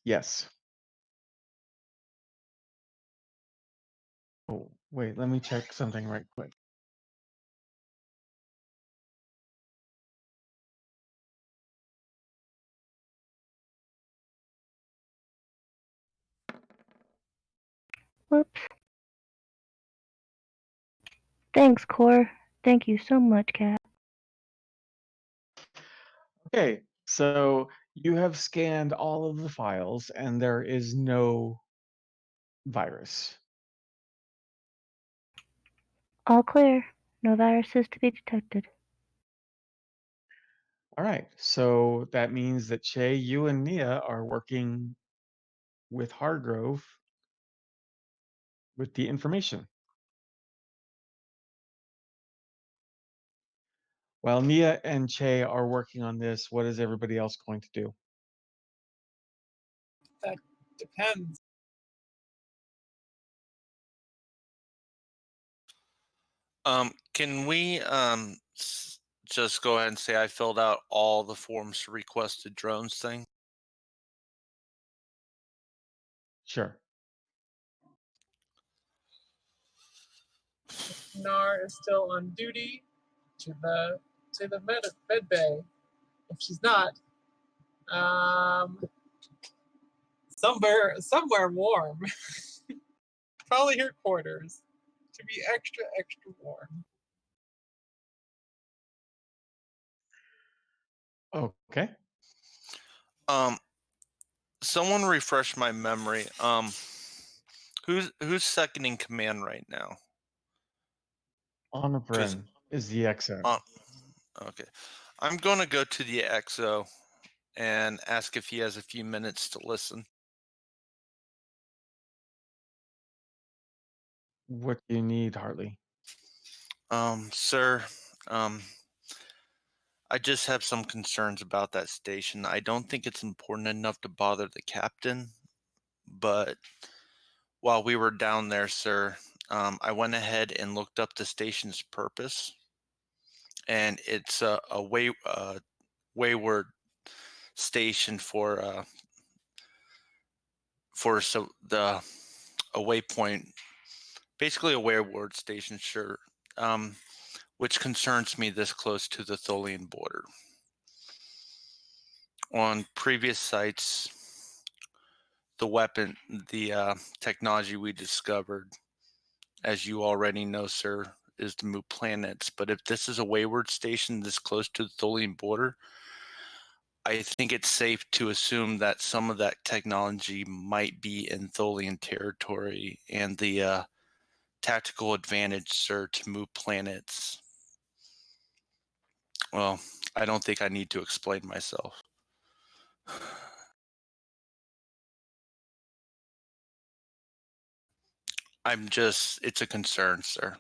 Yes. Oh, wait, let me check something right quick. Whoops. Thanks, Core. Thank you so much, Cat. Okay, so you have scanned all of the files and there is no virus. All clear. No viruses to be detected. All right, so that means that Che, you and Nia are working with Hargrove with the information. While Nia and Che are working on this, what is everybody else going to do? that depends. Can we just go ahead and say I filled out all the forms to request the drones thing? Sure. Nar is still on duty to the med bay. If she's not, somewhere warm. Probably her quarters to be extra warm. Okay. Someone refresh my memory. Who's second in command right now? Honorbren is the XO. Okay. I'm going to go to the XO and ask if he has a few minutes to listen. What do you need, Hartley? Sir, I just have some concerns about that station. I don't think it's important enough to bother the captain, but while we were down there, sir, I went ahead and looked up the station's purpose, and it's a wayward station for a waypoint, basically a wayward station, sure, which concerns me this close to the Tholian border. On previous sites, the technology we discovered, as you already know, sir, is to move planets. But if this is a wayward station this close to the Tholian border, I think it's safe to assume that some of that technology might be in Tholian territory, and the tactical advantage, sir, to move planets. Well, I don't think I need to explain myself. It's a concern, sir.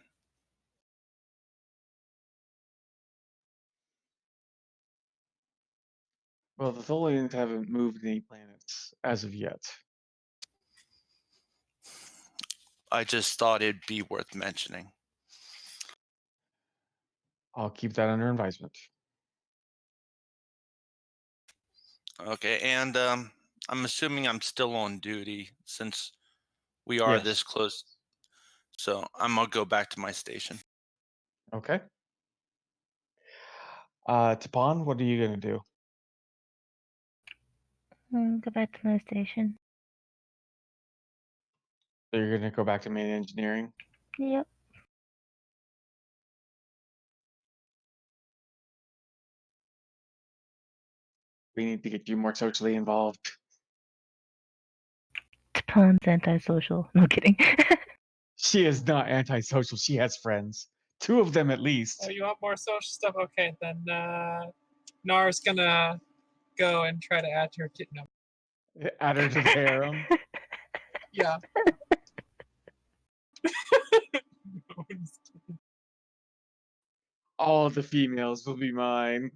Well, the Tholians haven't moved any planets as of yet. I just thought it'd be worth mentioning. I'll keep that under advisement. Okay, and I'm assuming I'm still on duty since we are this close. So I'm gonna go back to my station. Okay. Tapan, what are you gonna do? Go back to my station. So you're gonna go back to main engineering? Yep. We need to get you more socially involved. Tapan's antisocial. No kidding. She is not antisocial. She has friends. 2 of them at least. Oh, you want more social stuff? Okay, then Nar's gonna go and try to add your kit number. Add her to the harem. Yeah. All of the females will be mine.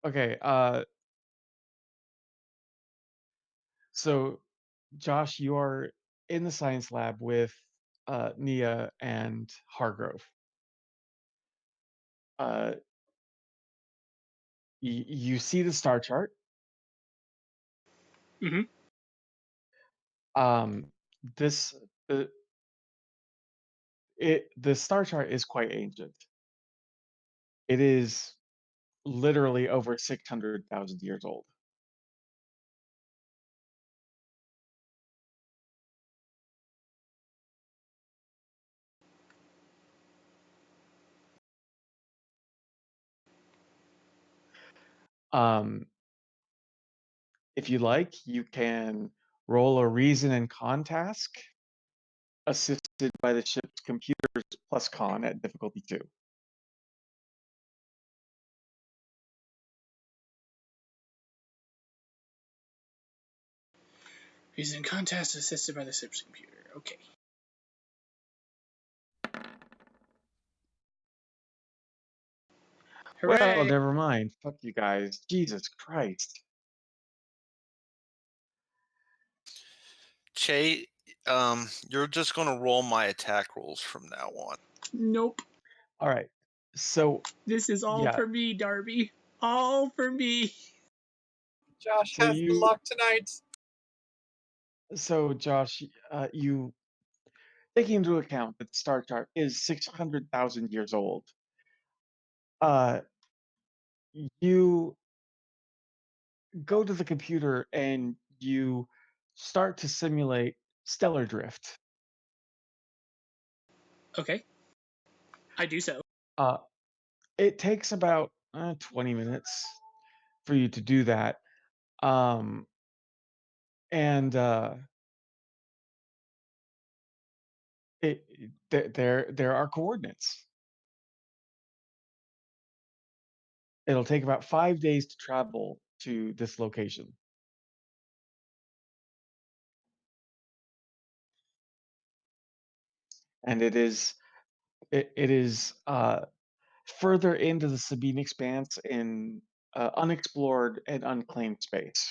Okay, so Josh, you are in the science lab with Nia and Hargrove. You see the star chart. Mm-hmm. This the star chart is quite ancient. It is literally over 600,000 years old. If you like, you can roll a reason and con task, assisted by the ship's computers plus con at difficulty 2. He's in contest assisted by the ship's computer. Okay. Well, Hooray! never mind. Fuck you guys. Jesus Christ. Che, you're just gonna roll my attack rolls from now on. Nope. All right. So This is all yeah, for me, Darby. All for me. Josh So has the you, luck tonight. so Josh, you taking into account that the star chart is 600,000 years old. Uh, you go to the computer and you start to simulate stellar drift. Okay, I do so. Uh, it takes about 20 minutes for you to do that. Um, and there are coordinates. It'll take about 5 days to travel to this location, and it is further into the Sabine Expanse in unexplored and unclaimed space.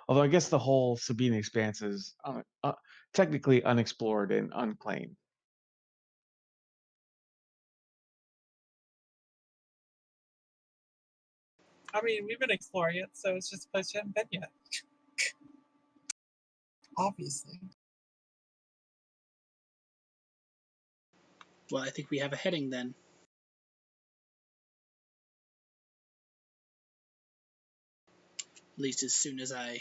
Although I guess the whole Sabine Expanse is technically unexplored and unclaimed. I mean, we've been exploring it, so it's just a place you haven't been yet. Obviously. Well, I think we have a heading then. At least as soon as I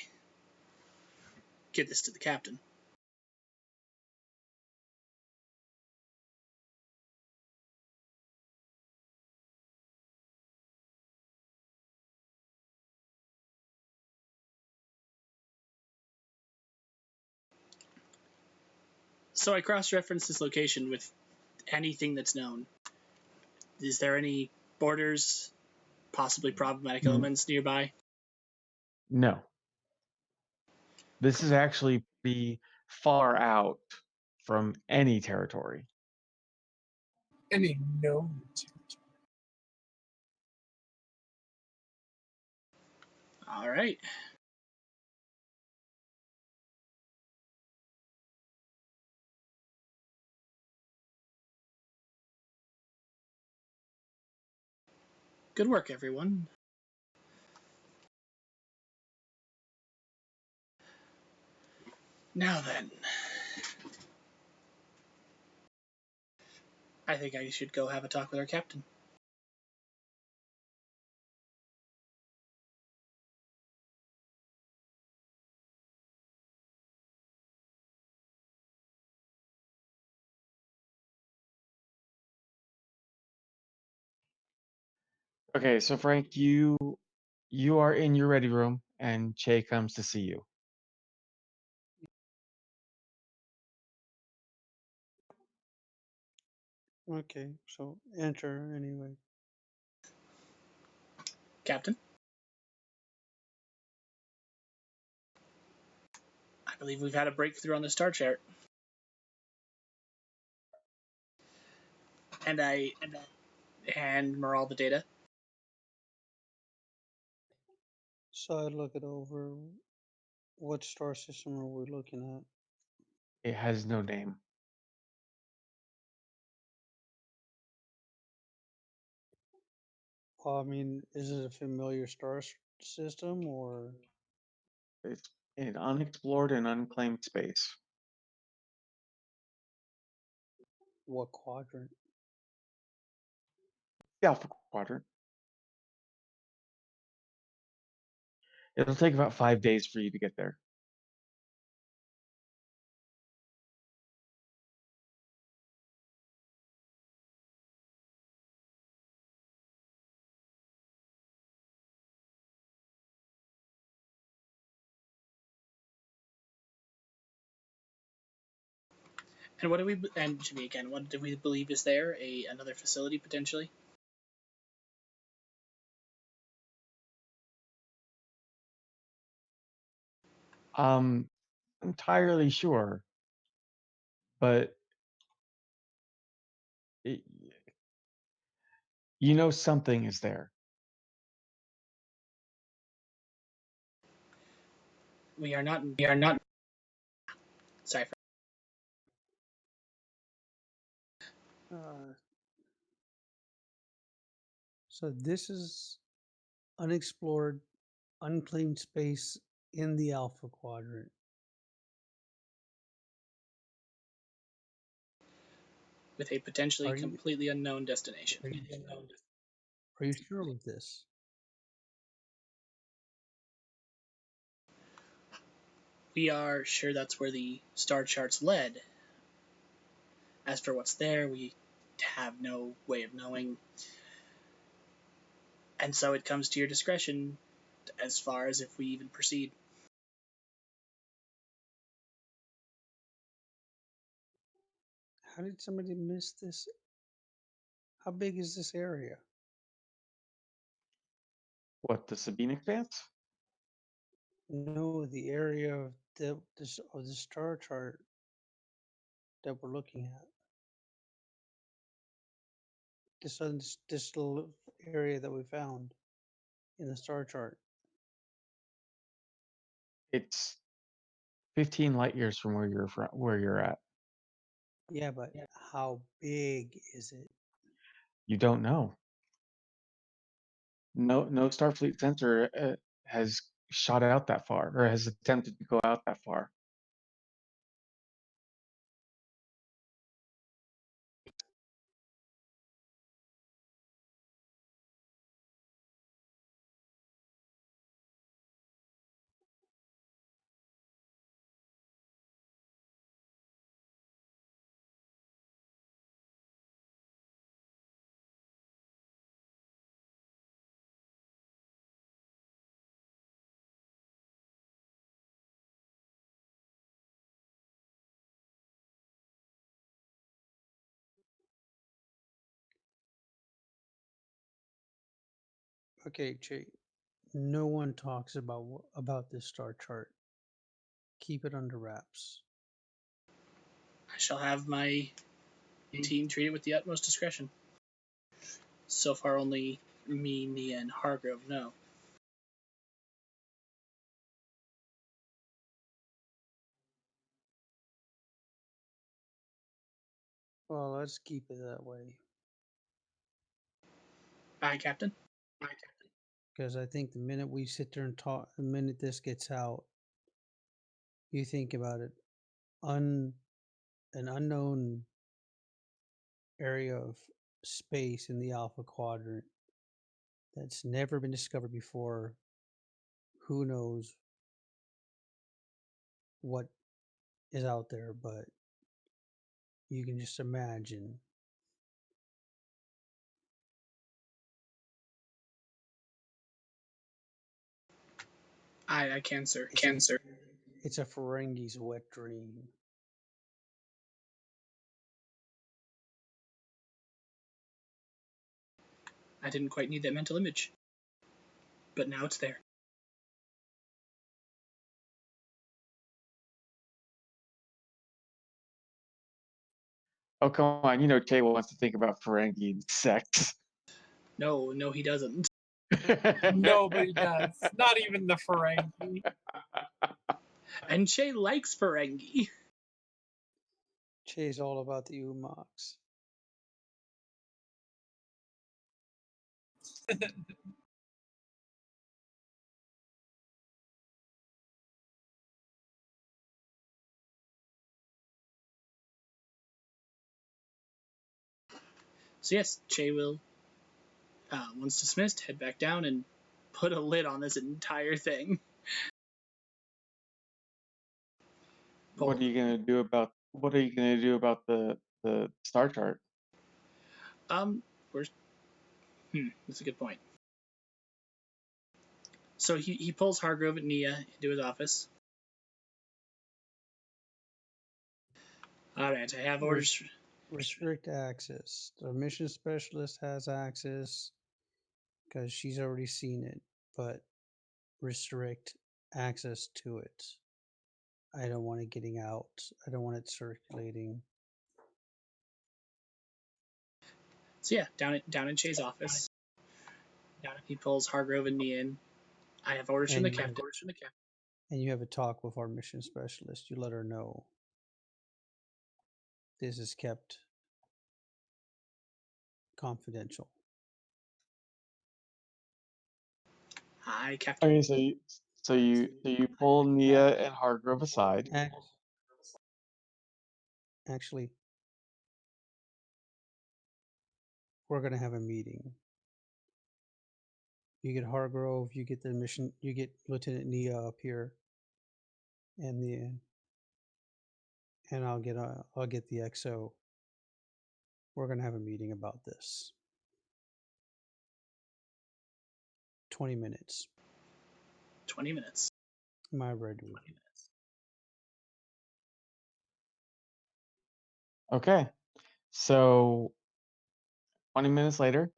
get this to the captain. So I cross-reference this location with anything that's known. Is there any borders, possibly problematic N- elements nearby? No, this is actually pretty far out from any territory. Any known territory. All right. Good work, everyone. Now then, I think I should go have a talk with our captain. Okay, so Frank, you are in your ready room, and Che comes to see you. Okay, so enter anyway. Captain, I believe we've had a breakthrough on the star chart. And I hand Moral the data. So I look it over. What star system are we looking at? It has no name. Well, I mean, is it a familiar system or It's in unexplored and unclaimed space. what quadrant? The Alpha Quadrant. It'll take about 5 days for you to get there. And what do we? And to me again, what do we believe is there? Another facility potentially. Um, entirely sure, but it, you know something is there. We are not. We are not. Sorry. Uh, So this is unexplored, unclaimed space in the Alpha Quadrant. with a potentially Are you completely unknown destination. are you, are you sure with this? We are sure that's where the star charts led. As for what's there, we have no way of knowing. And so it comes to your discretion as far as if we even proceed. How did somebody miss this? How big is this area? What, the Sabine expanse? No, the area of the star chart that we're looking at. This little area that we found in the star chart. It's 15 light years from where you're at. Yeah, but how big is it? You don't know. No Starfleet sensor has shot out that far or has attempted to go out that far. Okay, Jay. No one talks about this star chart. Keep it under wraps. I shall have my team treat it with the utmost discretion. So far, only me, Nia, and Hargrove know. Well, let's keep it that way. Aye, Captain. Because I think the minute we sit there and talk, the minute this gets out, you think about it, an unknown area of space in the Alpha Quadrant that's never been discovered before. Who knows what is out there, but you can just imagine. Aye, I can, sir. It's a Ferengi's wet dream. I didn't quite need that mental image. But now it's there. Oh, come on. You know Tay wants to think about Ferengi and sex. No, he doesn't. Nobody does. Not even the Ferengi. And Che likes Ferengi. Che's all about the Umox. So yes, Che will, once dismissed, head back down and put a lid on this entire thing. What are you gonna do about the star chart? Where's that's a good point. So he pulls Hargrove and Nia into his office. All right, I have orders. Restrict access. The mission specialist has access because she's already seen it, but restrict access to it. I don't want it getting out. I don't want it circulating. So yeah, down in Che's office, he pulls Hargrove and Nia in. I have orders from the captain. And you have a talk with our mission specialist. You let her know this is kept confidential. Aye, Captain. Okay, so you pull Nia and Hargrove aside. Ac- Actually, we're gonna have a meeting. You get Hargrove, you get the mission, you get Lieutenant Nia up here, and I'll get the XO. We're gonna have a meeting about this. 20 minutes. 20 minutes. My red room. 20 minutes. Okay, so 20 minutes later.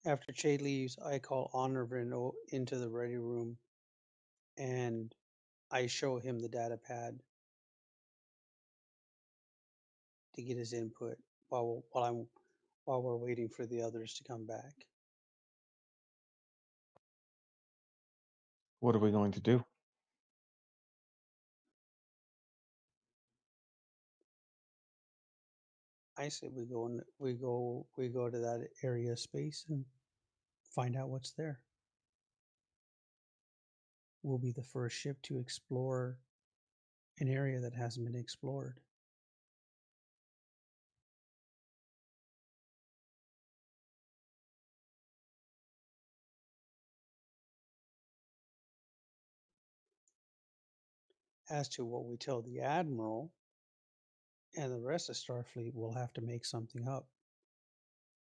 After Che leaves, I call Honorvin into the ready room, and I show him the data pad to get his input while we're waiting for the others to come back. What are we going to do? I say we go to that area of space and find out what's there. We'll be the first ship to explore an area that hasn't been explored. As to what we tell the Admiral and the rest of Starfleet, we'll have to make something up.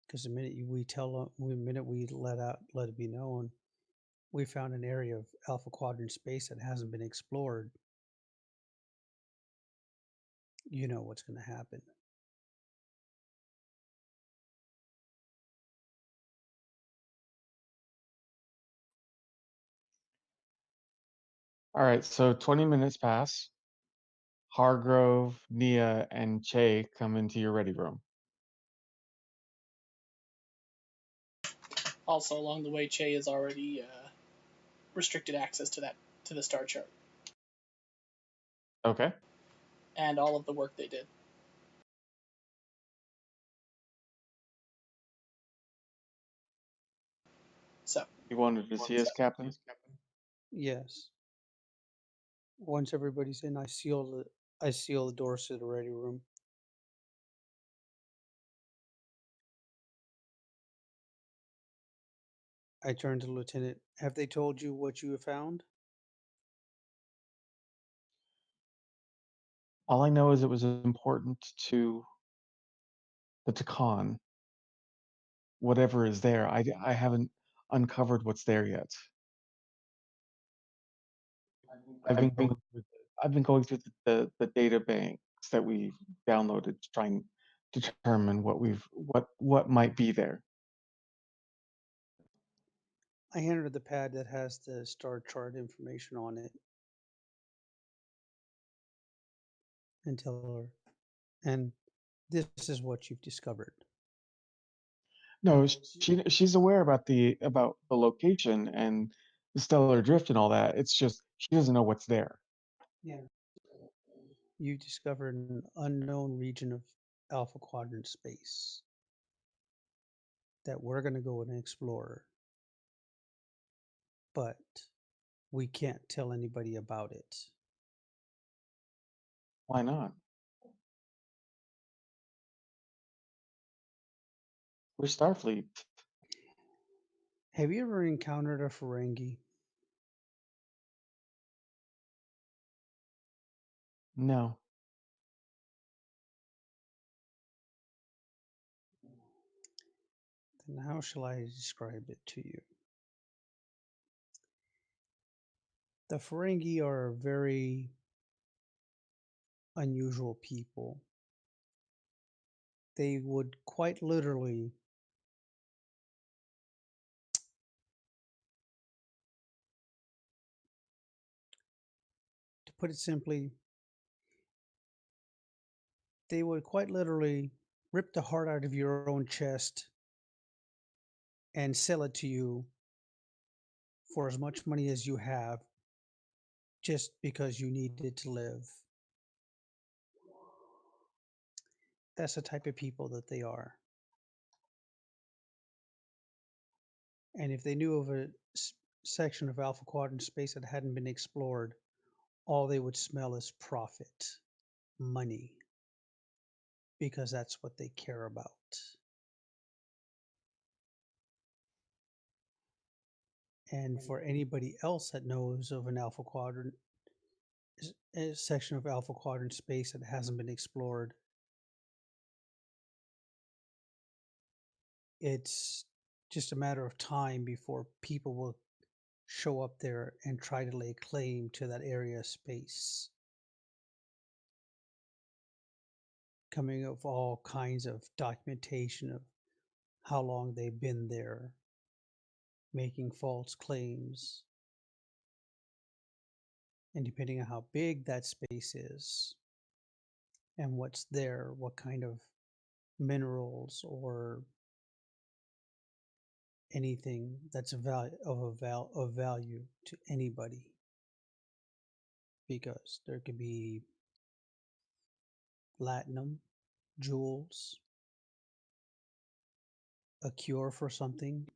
Because the minute we let it be known, we found an area of Alpha Quadrant space that hasn't been explored, you know what's going to happen. All right, so 20 minutes pass. Hargrove, Nia, and Che come into your ready room. Also, along the way, Che has already restricted access to the star chart Okay. and all of the work they did. So, You wanted to see us, Captain? Yes. Once everybody's in, I seal the doors to the ready room. I turn to the lieutenant. Have they told you what you have found? All I know is it was important to the Takan. Whatever is there, I haven't uncovered what's there yet. I've been going I've been going through the data banks that we've downloaded to try and determine what might be there. I hand her the pad that has the star chart information on it and tell her, and this is what you've discovered. No, she's aware about the location and the stellar drift and all that. It's just she doesn't know what's there. Yeah. You discovered an unknown region of Alpha Quadrant space that we're going to go and explore, but we can't tell anybody about it. Why not? We're Starfleet. Have you ever encountered a Ferengi? No. Then how shall I describe it to you? The Ferengi are very unusual people. They would quite literally to put it simply, they would quite literally rip the heart out of your own chest and sell it to you for as much money as you have just because you needed to live. That's the type of people that they are. And if they knew of a section of Alpha Quadrant space that hadn't been explored, all they would smell is profit, money, because that's what they care about. And for anybody else that knows of an Alpha Quadrant, a section of Alpha Quadrant space that hasn't been explored, it's just a matter of time before people will show up there and try to lay claim to that area of space. Coming of all kinds of documentation of how long they've been there, making false claims. And depending on how big that space is and what's there, what kind of minerals or anything that's of value to anybody, because there could be platinum, jewels, a cure for something.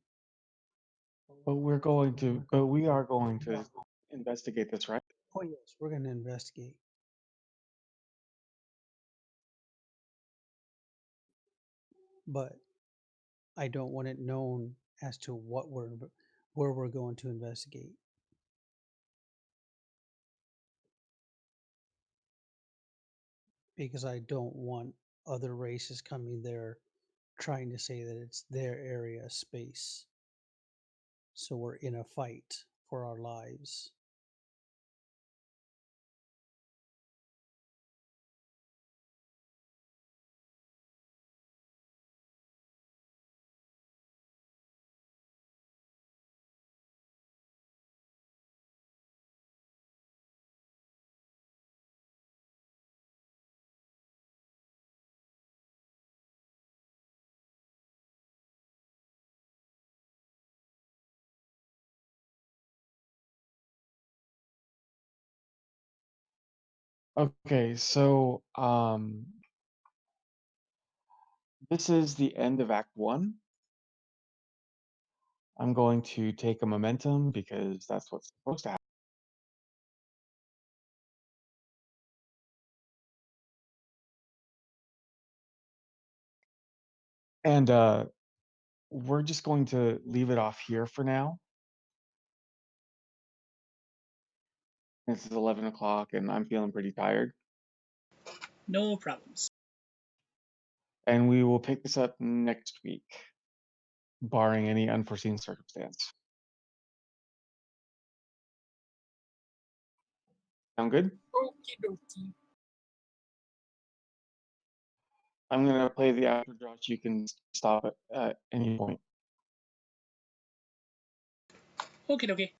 But we are going to investigate this, right? Oh yes, we're going to investigate. But I don't want it known as to where we're going to investigate. Because I don't want other races coming there trying to say that it's their area of space. So we're in a fight for our lives. Okay, so this is the end of Act 1. I'm going to take a momentum because that's what's supposed to happen. And we're just going to leave it off here for now. This is 11 o'clock and I'm feeling pretty tired. No problems. And we will pick this up next week, barring any unforeseen circumstance. Sound good? Okie dokie. I'm going to play the after draw. You can stop at any point. Okie dokie.